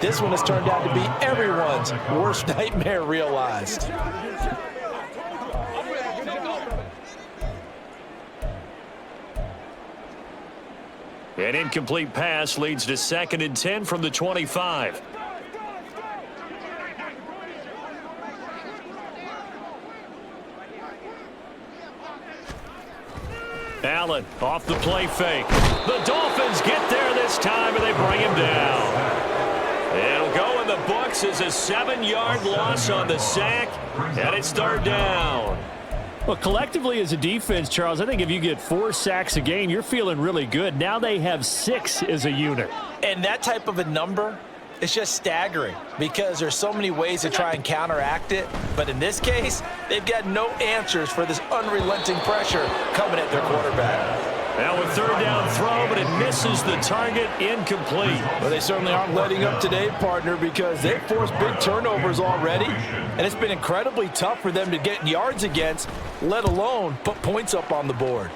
This one has turned out to be everyone's worst nightmare realized. An incomplete pass leads to 2nd and 10 from the 25. Allen off the play fake. The Dolphins get there this time, and they bring him down. It'll go in the books as a 7-yard loss on the sack, and it's 3rd down. Well, collectively as a defense, Charles, I think if you get 4 sacks a game, you're feeling really good. Now they have 6 as a unit. And that type of a number, it's just staggering because there's so many ways to try and counteract it. But in this case, they've got no answers for this unrelenting pressure coming at their quarterback. Now a 3rd down throw, but it misses the target, incomplete. Well, they certainly aren't letting up today, partner, because they've forced big turnovers already. And it's been incredibly tough for them to get yards against, let alone put points up on the board.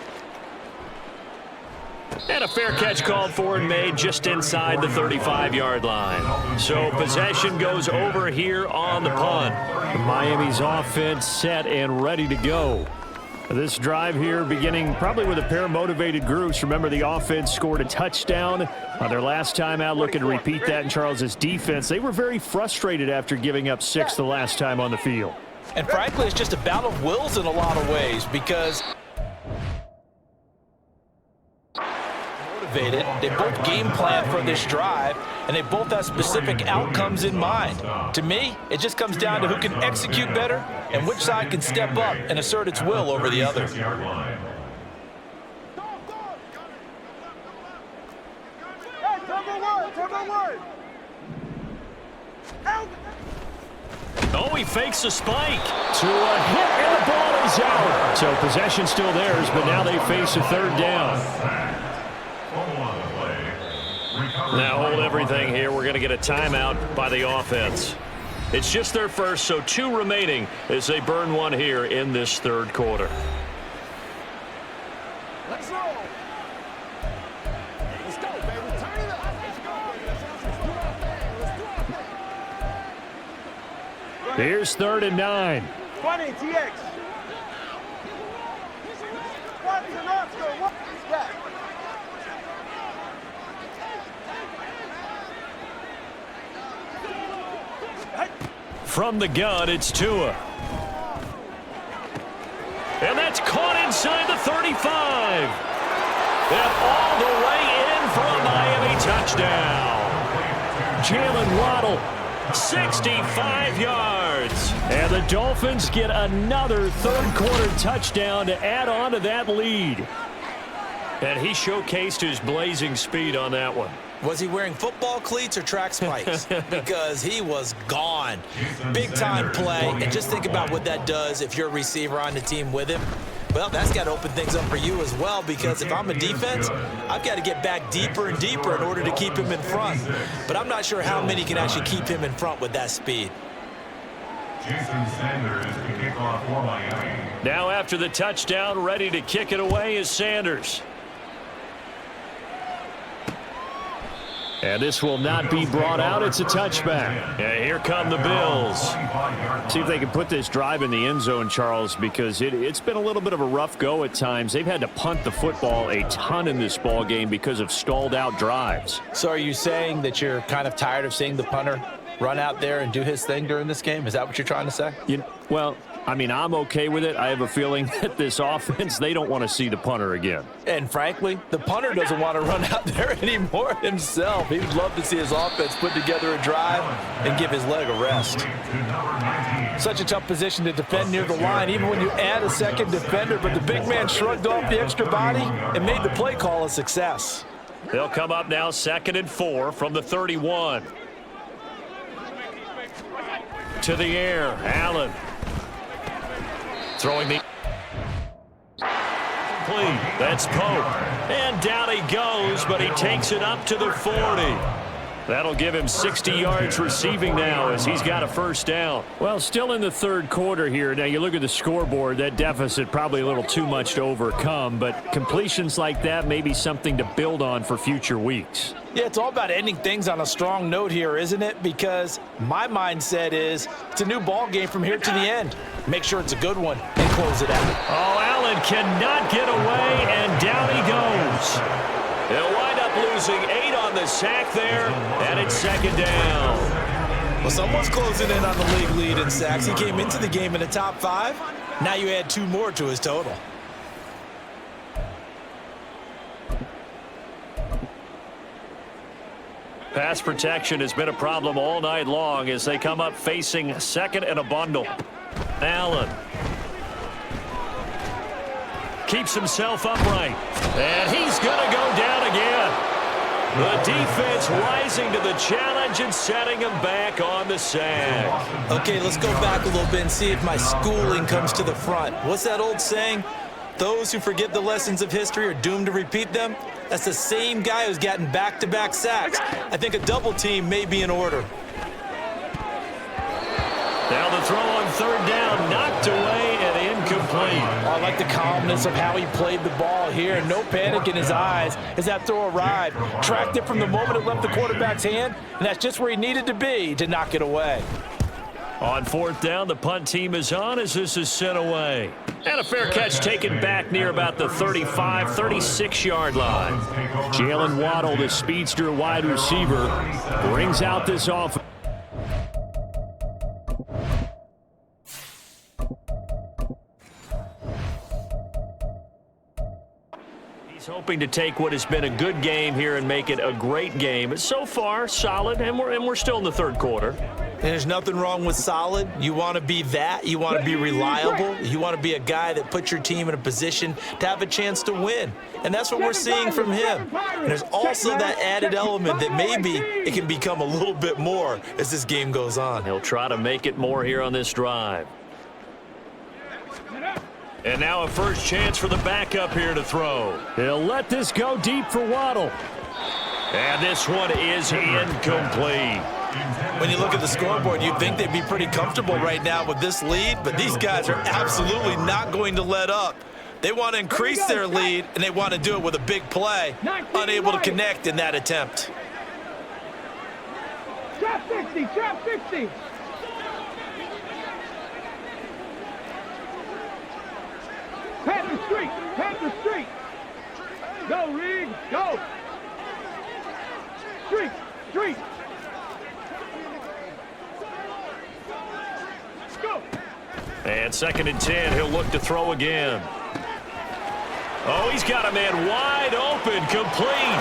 And a fair catch called for and made just inside the 35-yard line. So possession goes over here on the punt. Miami's offense set and ready to go. This drive here beginning probably with a pair of motivated groups. Remember, the offense scored a touchdown on their last time out. Looking to repeat that in Charles's defense. They were very frustrated after giving up 6 the last time on the field. And frankly, it's just a battle of wills in a lot of ways because motivated. They both game plan for this drive, and they both have specific outcomes in mind. To me, it just comes down to who can execute better and which side can step up and assert its will over the other. Oh, he fakes a spike to a hit, and the ball is out. So possession still theirs, but now they face a third down. Now hold everything here. We're going to get a timeout by the offense. It's just their first, so 2 remaining as they burn one here in this third quarter. Let's roll. Let's go, baby. Turn it up. Let's go. Let's do our thing. Let's do our thing. Here's 3rd and 9. 20, TX. What is an Oscar? What is that? From the gun, it's Tua. And that's caught inside the 35. And all the way in for a Miami touchdown. Jalen Waddle, 65 yards. And the Dolphins get another third-quarter touchdown to add on to that lead. And he showcased his blazing speed on that one. Was he wearing football cleats or track spikes? Because he was gone. Big-time play, and just think about what that does if you're a receiver on the team with him. Well, that's got to open things up for you as well, because if I'm a defense, I've got to get back deeper and deeper in order to keep him in front. But I'm not sure how many can actually keep him in front with that speed. Jason Sanders to kick off for Miami. Now after the touchdown, ready to kick it away is Sanders. And this will not be brought out. It's a touchback. And here come the Bills. See if they can put this drive in the end zone, Charles, because it's been a little bit of a rough go at times. They've had to punt the football a ton in this ball game because of stalled out drives. So are you saying that you're kind of tired of seeing the punter run out there and do his thing during this game? Is that what you're trying to say? Well, I mean, I'm okay with it. I have a feeling that this offense, they don't want to see the punter again. And frankly, the punter doesn't want to run out there anymore himself. He'd love to see his offense put together a drive and give his leg a rest. Such a tough position to defend near the line, even when you add a second defender, but the big man shrugged off the extra body and made the play call a success. They'll come up now 2nd and 4 from the 31. To the air, Allen. Throwing the complete. That's Pope. And down he goes, but he takes it up to the 40. That'll give him 60 yards receiving now as he's got a first down. Well, still in the third quarter here. Now, you look at the scoreboard, that deficit probably a little too much to overcome, but completions like that may be something to build on for future weeks. Yeah, it's all about ending things on a strong note here, isn't it? Because my mindset is it's a new ball game from here to the end. Make sure it's a good one and close it out. Oh, Allen cannot get away, and down he goes. He'll wind up losing 8 on the sack there, and it's 2nd down. Well, someone's closing in on the league lead in sacks. He came into the game in the top 5. Now you add 2 more to his total. Pass protection has been a problem all night long as they come up facing 2nd and a bundle. Allen keeps himself upright, and he's going to go down again. The defense rising to the challenge and setting him back on the sack. Okay, let's go back a little bit and see if my schooling comes to the front. What's that old saying? Those who forget the lessons of history are doomed to repeat them. That's the same guy who's gotten back-to-back sacks. I think a double team may be in order. Now the throw on 3rd down, knocked away and incomplete. I like the calmness of how he played the ball here. No panic in his eyes as that throw arrived. Tracked it from the moment it left the quarterback's hand, and that's just where he needed to be to knock it away. On 4th down, the punt team is on as this is sent away. And a fair catch taken back near about the 35, 36-yard line. Jalen Waddle, the speedster wide receiver, brings out this offense. Hoping to take what has been a good game here and make it a great game. So far, solid, and we're still in the third quarter. And there's nothing wrong with solid. You want to be that. You want to be reliable. You want to be a guy that puts your team in a position to have a chance to win. And that's what we're seeing from him. And there's also that added element that maybe it can become a little bit more as this game goes on. He'll try to make it more here on this drive. And now a first chance for the backup here to throw. He'll let this go deep for Waddle. And this one is incomplete. When you look at the scoreboard, you'd think they'd be pretty comfortable right now with this lead, but these guys are absolutely not going to let up. They want to increase their lead, and they want to do it with a big play, unable to connect in that attempt. Trap 60, trap 60. Panther street. Go, Reed, go. Street. Go. And 2nd and 10, he'll look to throw again. Oh, he's got a man wide open, complete.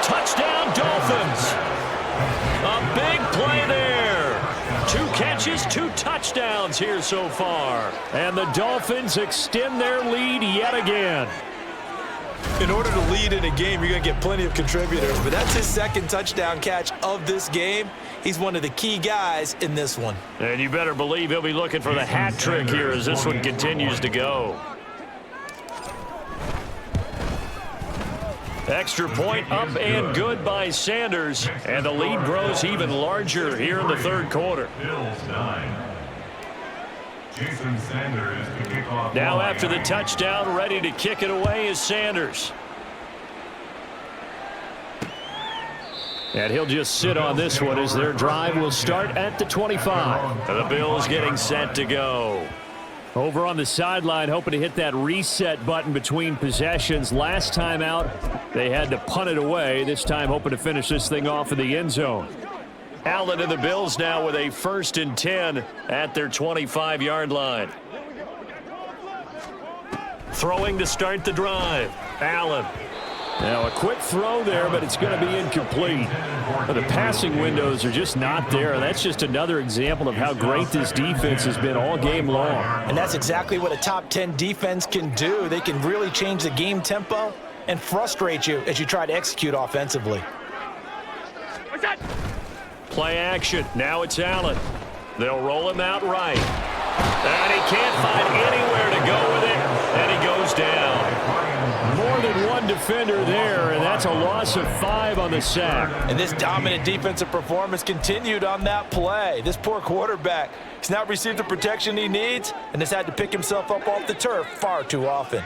Touchdown, Dolphins. A big play there. 2 catches, 2 touchdowns here so far. And the Dolphins extend their lead yet again. In order to lead in a game, you're going to get plenty of contributors, but that's his 2nd touchdown catch of this game. He's one of the key guys in this one. And you better believe he'll be looking for the hat trick here as this one continues to go. Extra point up and good by Sanders, and the lead grows even larger here in the third quarter. Bills 9. Jason Sanders to kick off. Now after the touchdown, ready to kick it away is Sanders. And he'll just sit on this one as their drive will start at the 25. And the Bills getting set to go. Over on the sideline, hoping to hit that reset button between possessions. Last time out, they had to punt it away. This time, hoping to finish this thing off in the end zone. Allen and the Bills now with a 1st and 10 at their 25-yard line. Throwing to start the drive. Allen. Now a quick throw there, but it's going to be incomplete. The passing windows are just not there. That's just another example of how great this defense has been all game long. And that's exactly what a top 10 defense can do. They can really change the game tempo and frustrate you as you try to execute offensively. Play action. Now it's Allen. They'll roll him out right. And he can't find anywhere to go with it, and he goes down. More than one defender there, and that's a loss of 5 on the sack. And this dominant defensive performance continued on that play. This poor quarterback has not received the protection he needs and has had to pick himself up off the turf far too often.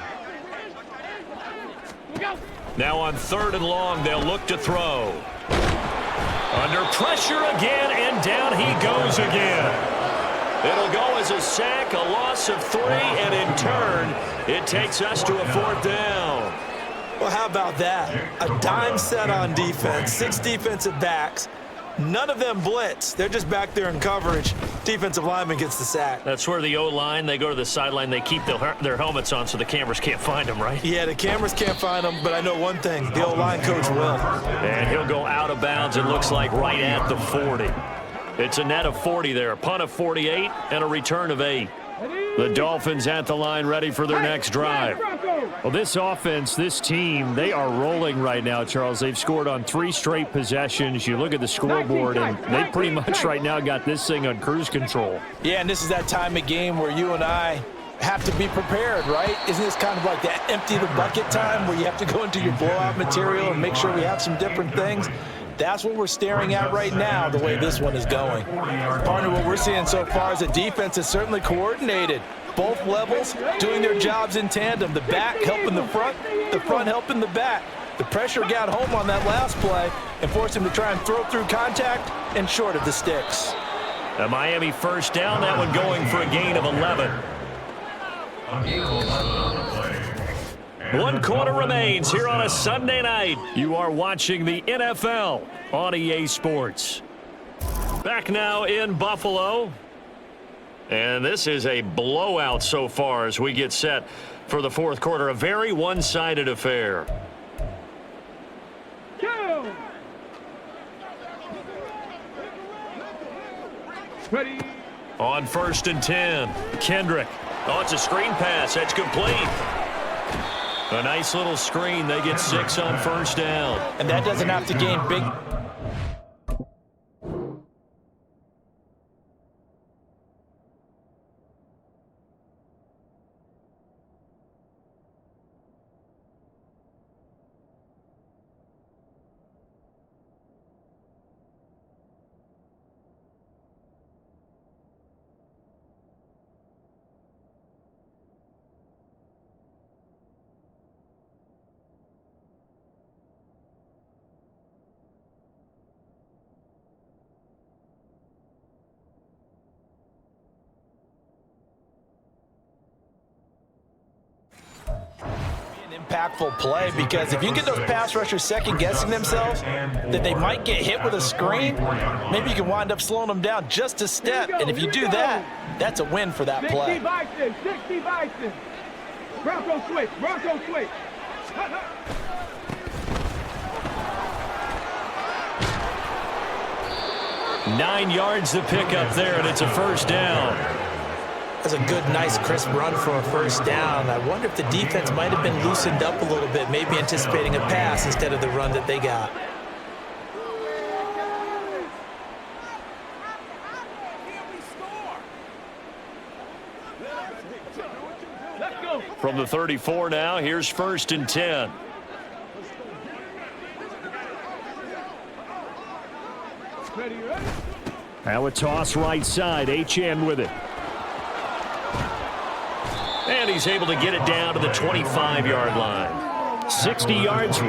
Now on 3rd and long, they'll look to throw. Under pressure again, and down he goes again. It'll go as a sack, a loss of 3, and in turn, it takes us to a 4th down. Well, how about that? A dime set on defense, 6 defensive backs. None of them blitz. They're just back there in coverage. Defensive lineman gets the sack. That's where the O-line, they go to the sideline, they keep their helmets on so the cameras can't find them, right? Yeah, the cameras can't find them, but I know one thing. The O-line coach will. And he'll go out of bounds, it looks like, right at the 40. It's a net of 40 there, a punt of 48, and a return of 8. The Dolphins at the line ready for their next drive. Well, this offense, this team, they are rolling right now, Charles. They've scored on 3 straight possessions. You look at the scoreboard, and they pretty much right now got this thing on cruise control. Yeah, and this is that time of game where you and I have to be prepared, right? Isn't this kind of like that empty the bucket time where you have to go into your blowout material and make sure we have some different things? That's what we're staring at right now, the way this one is going. Partner, what we're seeing so far is the defense is certainly coordinated. Both levels doing their jobs in tandem. The back helping the front helping the back. The pressure got home on that last play and forced him to try and throw through contact and short of the sticks. A Miami 1st down, that one going for a gain of 11. 1 quarter remains here on a Sunday night. You are watching the NFL on EA Sports. Back now in Buffalo. And this is a blowout so far as we get set for the fourth quarter. A very one-sided affair. Ready. On 1st and 10, Kendrick. Oh, it's a screen pass. That's complete. A nice little screen. They get 6 on 1st down. And that doesn't have to gain big. Impactful play, because if you get those pass rushers second-guessing themselves that they might get hit with a screen, maybe you can wind up slowing them down just a step. And if you do that, that's a win for that play. 60 Bison. Bronco switch. 9 yards to pick up there, and it's a 1st down. That's a good, nice, crisp run for a 1st down. I wonder if the defense might have been loosened up a little bit, maybe anticipating a pass instead of the run that they got. From the 34 now, here's 1st and 10. Now a toss right side. HN with it. And he's able to get it down to the 25-yard line. 60 yards.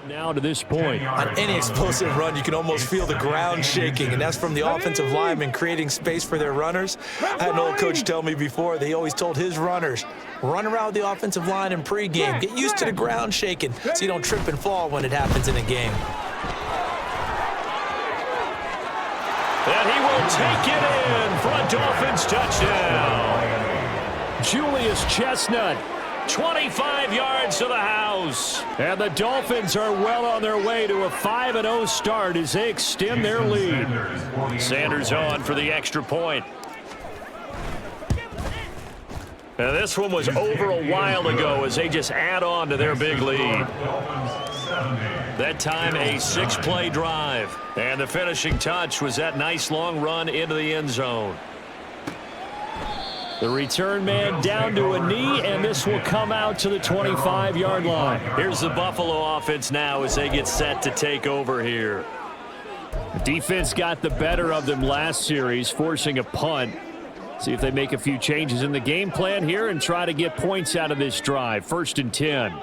Now to this point. On any explosive run, you can almost feel the ground shaking, and that's from the offensive linemen creating space for their runners. I had an old coach tell me before, he always told his runners, run around the offensive line in pregame. Get used to the ground shaking so you don't trip and fall when it happens in a game. And he will take it in for a Dolphins touchdown. Julius Chestnut. 25 yards to the house. And the Dolphins are well on their way to a 5-0 start as they extend their lead. Sanders on for the extra point. Now this one was over a while ago as they just add on to their big lead. That time a 6-play drive. And the finishing touch was that nice long run into the end zone. The return man down to a knee, and this will come out to the 25-yard line. Here's the Buffalo offense now as they get set to take over here. The defense got the better of them last series, forcing a punt. See if they make a few changes in the game plan here and try to get points out of this drive. 1st and 10.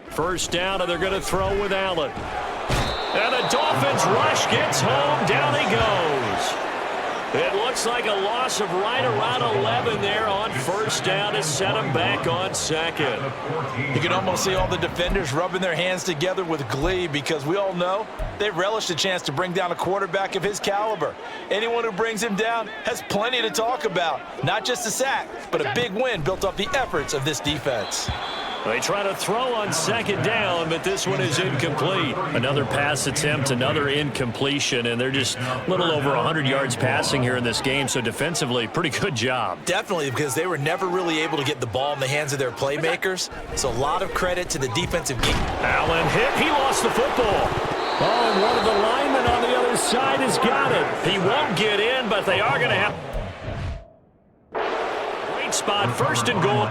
First down, and they're going to throw with Allen. And the Dolphins rush gets home. Down he goes. It looks like a loss of right around 11 there on first down to set him back on second. You can almost see all the defenders rubbing their hands together with glee because we all know they relish the chance to bring down a quarterback of his caliber. Anyone who brings him down has plenty to talk about. Not just a sack, but a big win built off the efforts of this defense. They try to throw on second down, but this one is incomplete. Another pass attempt, another incompletion, and they're just a little over 100 yards passing here in this game, so defensively, pretty good job. Definitely, because they were never really able to get the ball in the hands of their playmakers, so a lot of credit to the defensive game. Allen hit. He lost the football. Oh, and one of the linemen on the other side has got it. He won't get in, but they are going to have... Great spot, 1st and goal.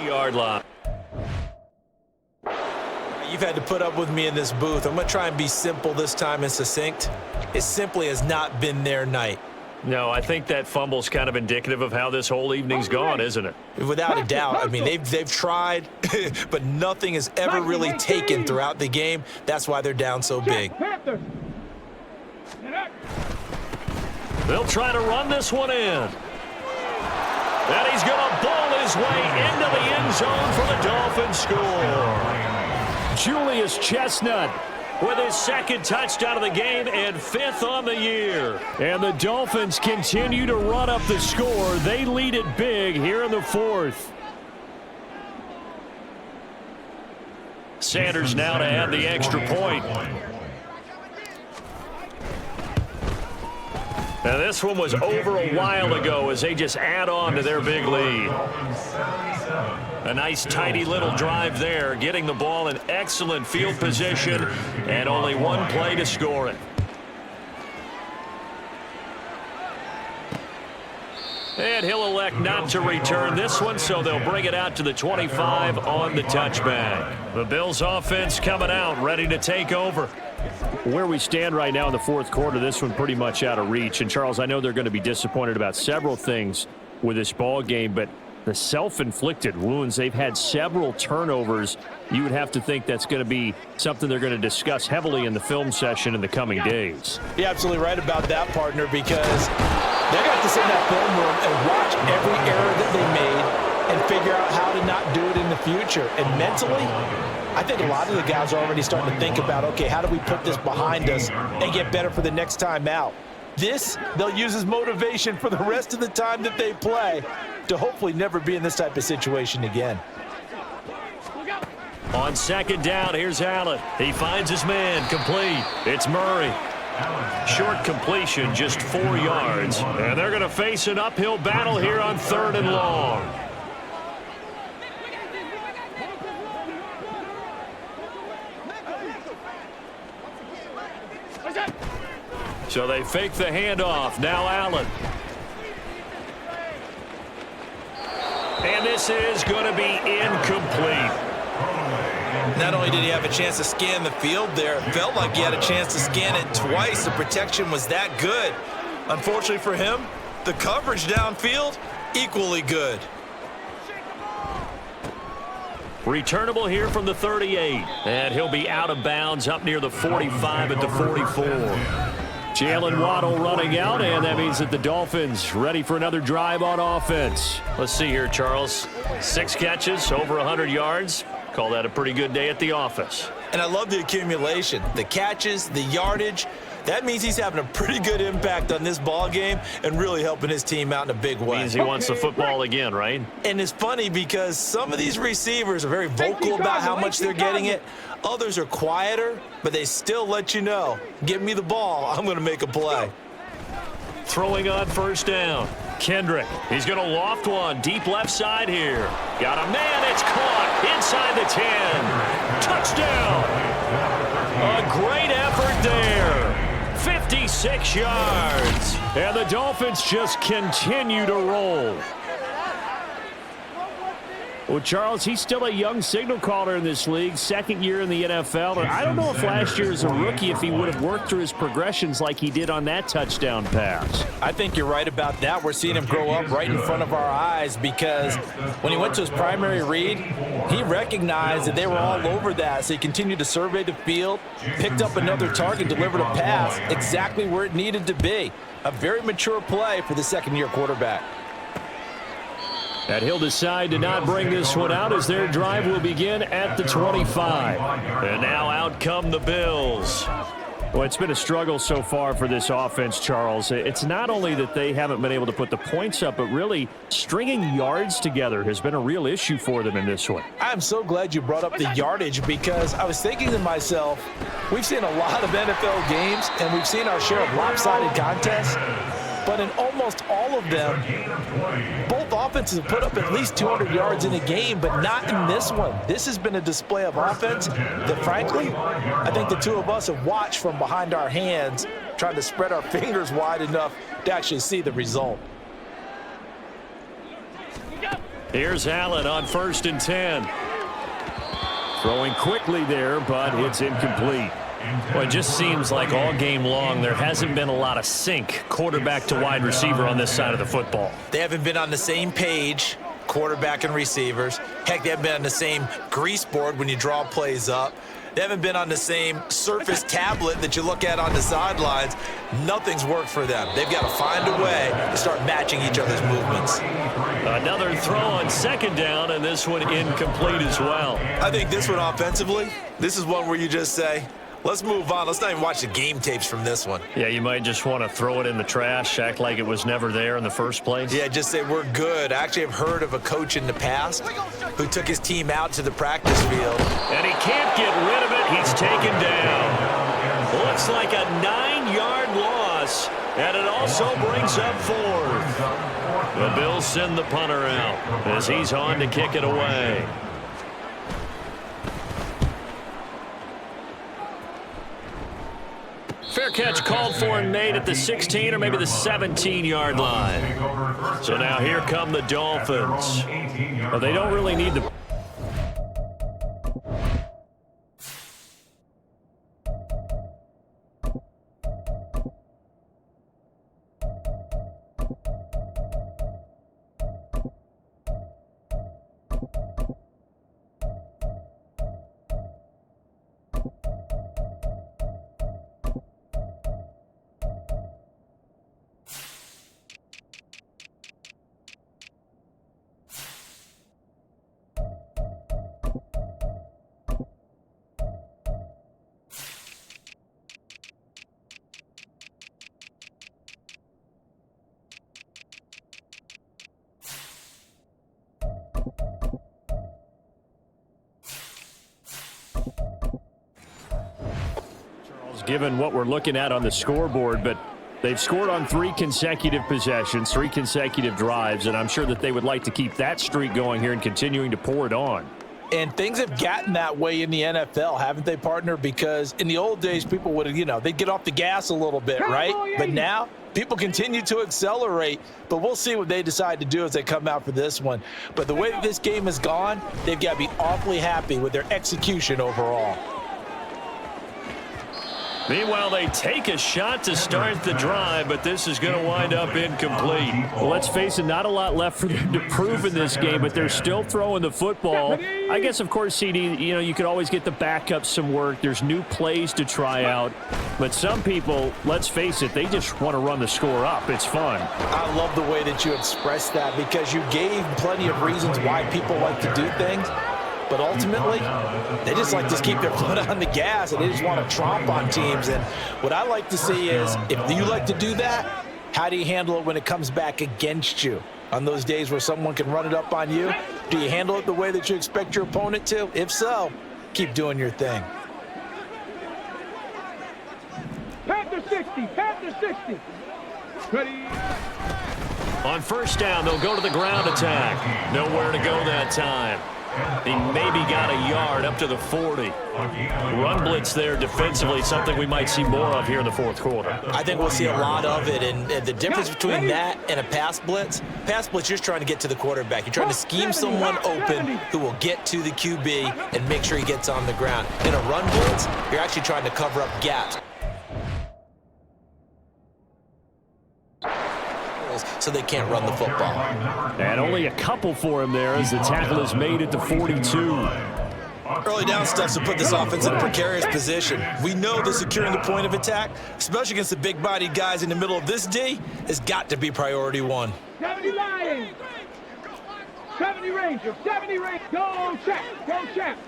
20-yard line. You've had to put up with me in this booth. I'm going to try and be simple this time and succinct. It simply has not been their night. No, I think that fumble's kind of indicative of how this whole evening's gone, isn't it? Without a doubt. I mean, they've tried, but nothing has ever really taken throughout the game. That's why they're down so big. They'll try to run this one in. And he's going to bowl his way into the end zone for the Dolphins score. Julius Chestnut with his second touchdown of the game and 5th on the year. And the Dolphins continue to run up the score. They lead it big here in the 4th. Sanders now to add the extra point. Now this one was over a while ago as they just add on to their big lead. A nice tidy little drive there, getting the ball in excellent field position and only one play to score it. And he'll elect not to return this one, so they'll bring it out to the 25 on the touchback. The Bills offense coming out, ready to take over. Where we stand right now in the 4th quarter, this one pretty much out of reach. And, Charles, I know they're going to be disappointed about several things with this ball game, but the self-inflicted wounds, they've had several turnovers. You would have to think that's going to be something they're going to discuss heavily in the film session in the coming days. You're absolutely right about that, partner, because they're going to have to sit in that film room and watch every error that they made and figure out how to not do it in the future. And mentally, I think a lot of the guys are already starting to think about, okay, how do we put this behind us and get better for the next time out? This, they'll use as motivation for the rest of the time that they play to hopefully never be in this type of situation again. On second down, here's Allen. He finds his man, complete. It's Murray. Short completion, just 4 yards. And they're going to face an uphill battle here on 3rd and long. So they fake the handoff. Now Allen. And this is going to be incomplete. Not only did he have a chance to scan the field there, it felt like he had a chance to scan it twice. The protection was that good. Unfortunately for him, the coverage downfield, equally good. Returnable here from the 38. And he'll be out of bounds up near the 45 at the 44. Jalen Waddle running out, and that means that the Dolphins ready for another drive on offense. Let's see here, Charles. 6 catches, over 100 yards. Call that a pretty good day at the office. And I love the accumulation. The catches, the yardage. That means he's having a pretty good impact on this ball game and really helping his team out in a big way. Means he wants the football again, right? And it's funny because some of these receivers are very vocal about how much they're getting it. Others are quieter, but they still let you know, give me the ball, I'm going to make a play. Throwing on 1st down. Kendrick, he's going to loft one deep left side here. Got a man, it's caught inside the 10. Touchdown. A great effort there. 56 yards. And the Dolphins just continue to roll. Well, Charles, he's still a young signal caller in this league, 2nd year in the NFL. And I don't know if last year as a rookie, if he would have worked through his progressions like he did on that touchdown pass. I think you're right about that. We're seeing him grow up right in front of our eyes because when he went to his primary read, he recognized that they were all over that. So he continued to survey the field, picked up another target, delivered a pass exactly where it needed to be. A very mature play for the 2nd-year quarterback. And he'll decide to not bring this one out as their drive will begin at the 25. And now out come the Bills. Well, it's been a struggle so far for this offense, Charles. It's not only that they haven't been able to put the points up, but really stringing yards together has been a real issue for them in this one. I'm so glad you brought up the yardage because I was thinking to myself, we've seen a lot of NFL games and we've seen our share of lopsided contests. But in almost all of them, both offenses have put up at least 200 yards in a game, but not in this one. This has been a display of offense that, frankly, I think the two of us have watched from behind our hands, trying to spread our fingers wide enough to actually see the result. Here's Allen on 1st and 10. Throwing quickly there, but it's incomplete. Well, it just seems like all game long there hasn't been a lot of sync quarterback to wide receiver on this side of the football. They haven't been on the same page, quarterback and receivers. Heck, they haven't been on the same grease board when you draw plays up. They haven't been on the same Surface tablet that you look at on the sidelines. Nothing's worked for them. They've got to find a way to start matching each other's movements. Another throw on 2nd down, and this one incomplete as well. I think this one offensively, this is one where you just say, let's move on. Let's not even watch the game tapes from this one. Yeah, you might just want to throw it in the trash, act like it was never there in the first place. Yeah, just say we're good. I actually have heard of a coach in the past who took his team out to the practice field. And he can't get rid of it. He's taken down. Looks like a 9-yard loss, and it also brings up 4th. The Bills send the punter out as he's on to kick it away. Fair catch called for and made at the 16 or maybe the 17-yard line. So now here come the Dolphins. Well, they don't really need the... Given what we're looking at on the scoreboard, but they've scored on 3 consecutive possessions, 3 consecutive drives, and I'm sure that they would like to keep that streak going here and continuing to pour it on. And things have gotten that way in the NFL, haven't they, partner? Because in the old days, people would, they'd get off the gas a little bit, right? But now people continue to accelerate, but we'll see what they decide to do as they come out for this one. But the way that this game has gone, they've got to be awfully happy with their execution overall. Meanwhile, they take a shot to start the drive, but this is going to wind up incomplete. Well, let's face it, not a lot left for them to prove in this game, but they're still throwing the football. I guess, of course, CD, you could always get the backup some work. There's new plays to try out. But some people, let's face it, they just want to run the score up. It's fun. I love the way that you expressed that because you gave plenty of reasons why people like to do things. But ultimately, they just like to keep their foot on the gas, and they just want to tromp on teams. And what I like to see is, if you like to do that, how do you handle it when it comes back against you? On those days where someone can run it up on you, do you handle it the way that you expect your opponent to? If so, keep doing your thing. Panther 60, Panther 60. Ready. On 1st down, they'll go to the ground attack. Nowhere to go that time. He maybe got a yard up to the 40. Run blitz there defensively, something we might see more of here in the 4th quarter. I think we'll see a lot of it, and the difference between that and a pass blitz, you're just trying to get to the quarterback. You're trying to scheme someone open who will get to the QB and make sure he gets on the ground. In a run blitz, you're actually trying to cover up gaps, so they can't run the football. And only a couple for him there as the tackle is made at the 42. Early down stuff to put this offense in a precarious position. We know that securing the point of attack, especially against the big-bodied guys in the middle of this D, has got to be priority 1. 70 Lions. 70 Rangers. 70 Rangers. Go check. Go check.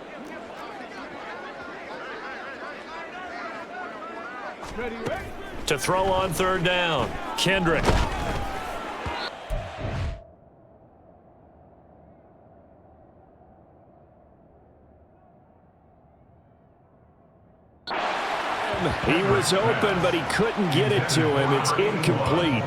Ready, ready. To throw on 3rd down, Kendrick. He was open, but he couldn't get it to him. It's incomplete.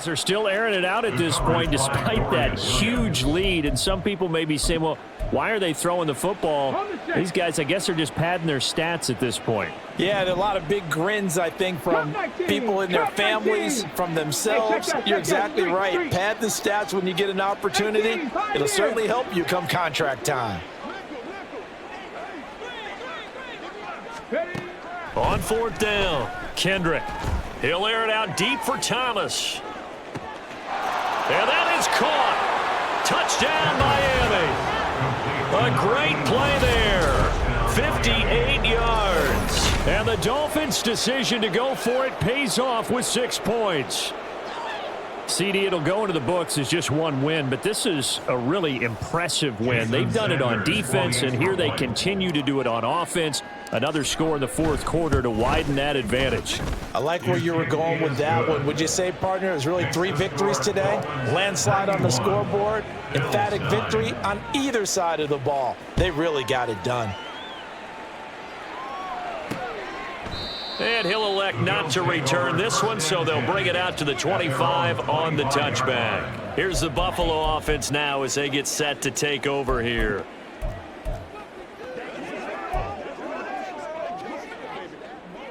As they're still airing it out at this point despite that huge lead. And some people may be saying, well, why are they throwing the football? These guys, I guess, are just padding their stats at this point. Yeah, and a lot of big grins, I think, from people in their families, from themselves. You're exactly right. Pad the stats when you get an opportunity. It'll certainly help you come contract time. On fourth down, Kendrick. He'll air it out deep for Thomas. And that is caught. Touchdown, Miami. A great play there. 58 yards. And the Dolphins' decision to go for it pays off with 6 points. CD, it'll go into the books as just one win, but this is a really impressive win. They've done it on defense, and here they continue to do it on offense. Another score in the fourth quarter to widen that advantage. I like where you were going with that one. Would you say, partner, it was really 3 victories today? Landslide on the scoreboard, emphatic victory on either side of the ball. They really got it done. And he'll elect not to return this one, so they'll bring it out to the 25 on the touchback. Here's the Buffalo offense now as they get set to take over here.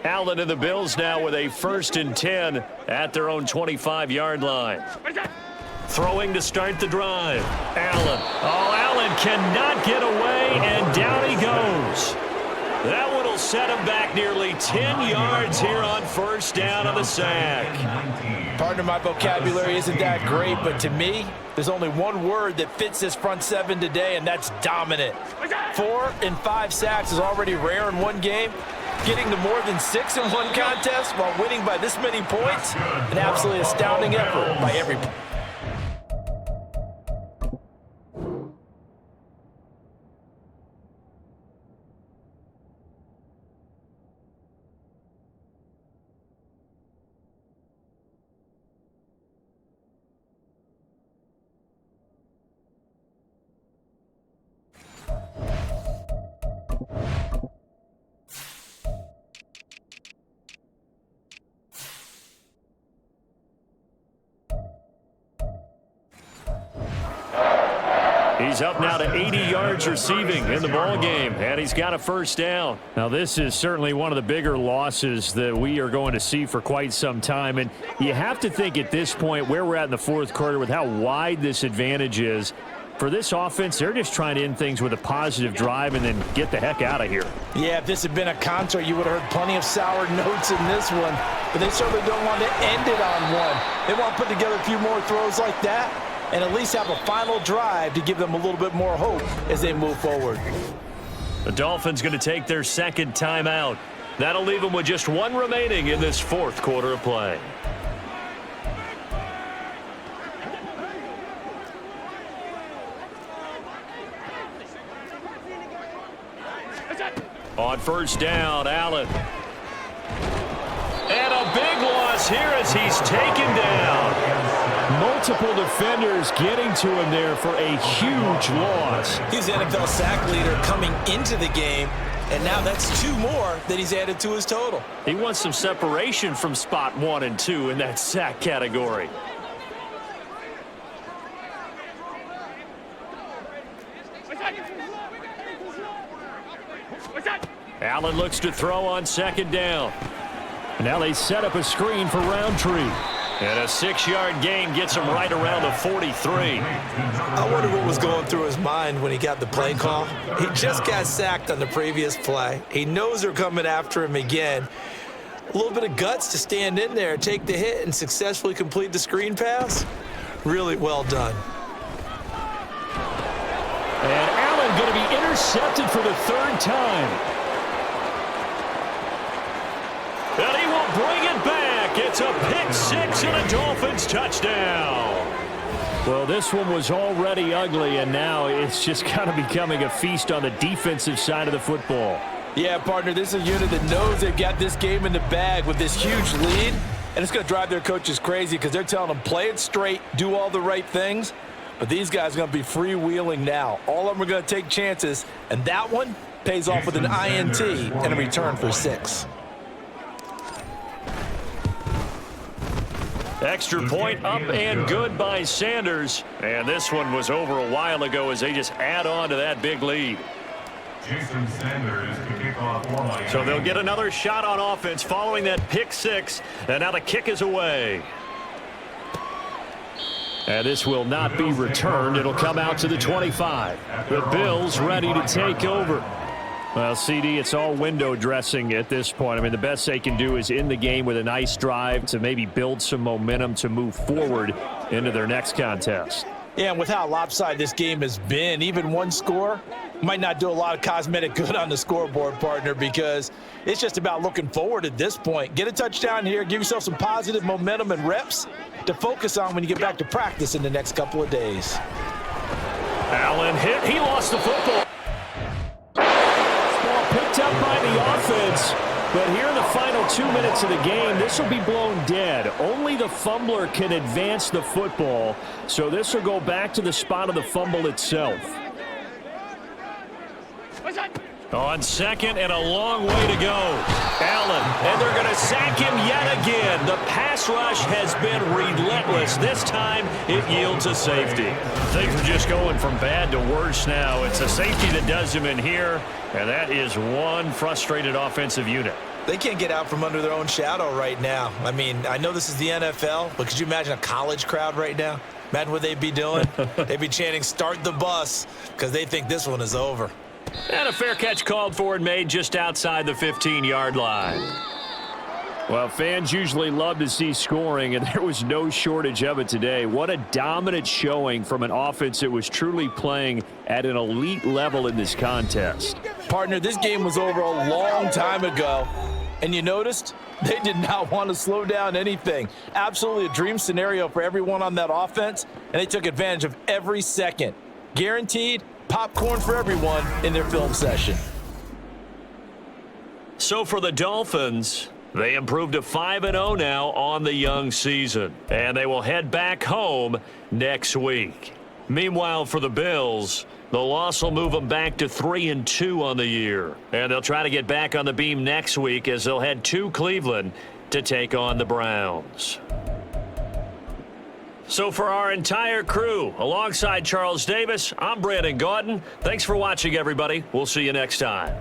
Allen and the Bills now with a 1st and 10 at their own 25-yard line. Throwing to start the drive. Allen. Oh, Allen cannot get away, and down he goes. That one will set him back nearly 10 yards here on 1st down on the sack. Partner, my vocabulary isn't that great, but to me, there's only one word that fits this front 7 today, and that's dominant. 4 and 5 sacks is already rare in one game. Getting to more than 6 in one contest while winning by this many points, an absolutely astounding effort by every player. He's up now to 80 yards receiving in the ball game, and he's got a 1st down. Now, this is certainly one of the bigger losses that we are going to see for quite some time, and you have to think at this point where we're at in the fourth quarter with how wide this advantage is. For this offense, they're just trying to end things with a positive drive and then get the heck out of here. Yeah, if this had been a concert, you would have heard plenty of sour notes in this one, but they certainly don't want to end it on one. They want to put together a few more throws like that and at least have a final drive to give them a little bit more hope as they move forward. The Dolphins going to take their 2nd timeout. That'll leave them with just 1 remaining in this fourth quarter of play. On 1st down, Allen. And a big loss here as he's taken down. Multiple defenders getting to him there for a huge loss. He's the NFL sack leader coming into the game, and now that's 2 more that he's added to his total. He wants some separation from spot 1 and 2 in that sack category. Allen looks to throw on 2nd down. Now they set up a screen for Roundtree. And a 6-yard gain gets him right around the 43. I wonder what was going through his mind when he got the play call. He just got sacked on the previous play. He knows they're coming after him again. A little bit of guts to stand in there, take the hit, and successfully complete the screen pass. Really well done. And Allen going to be intercepted for the 3rd time. And he will bring it back. It's a pick 6 and a Dolphins touchdown. Well, this one was already ugly, and now it's just kind of becoming a feast on the defensive side of the football. Yeah, partner, this is a unit that knows they've got this game in the bag with this huge lead, and it's going to drive their coaches crazy because they're telling them play it straight, do all the right things, but these guys are going to be freewheeling now. All of them are going to take chances, and that one pays off with an INT and a return for 6. Extra point up and good by Sanders. And this one was over a while ago as they just add on to that big lead. Jason Sanders to kick off for Miami. So they'll get another shot on offense following that pick six. And now the kick is away. And this will not be returned. It'll come out to the 25. The Bills ready to take over. Well, CD, it's all window dressing at this point. I mean, the best they can do is in the game with a nice drive to maybe build some momentum to move forward into their next contest. Yeah, and with how lopsided this game has been, even one score might not do a lot of cosmetic good on the scoreboard, partner, because it's just about looking forward at this point. Get a touchdown here, give yourself some positive momentum and reps to focus on when you get back to practice in the next couple of days. Allen hit. He lost the football. Ball picked up by the offense. But here in the final 2 minutes of the game, this will be blown dead. Only the fumbler can advance the football. So this will go back to the spot of the fumble itself. On second and a long way to go. Allen, and they're going to sack him yet again. The pass rush has been relentless. This time it yields a safety. Things are just going from bad to worse now. It's a safety that does him in here, and that is one frustrated offensive unit. They can't get out from under their own shadow right now. I mean, I know this is the NFL, but could you imagine a college crowd right now? Imagine what they'd be doing. They'd be chanting, "Start the bus," because they think this one is over. And a fair catch called for and made just outside the 15-yard line. Well, fans usually love to see scoring, and there was no shortage of it today. What a dominant showing from an offense that was truly playing at an elite level in this contest. Partner, this game was over a long time ago, and you noticed they did not want to slow down anything. Absolutely a dream scenario for everyone on that offense, and they took advantage of every second. Guaranteed popcorn for everyone in their film session. So for the Dolphins, they improved to 5-0 now on the young season, and they will head back home next week. Meanwhile, for the Bills, the loss will move them back to 3-2 on the year, and they'll try to get back on the beam next week as they'll head to Cleveland to take on the Browns. So for our entire crew, alongside Charles Davis, I'm Brandon Gaudin. Thanks for watching, everybody. We'll see you next time.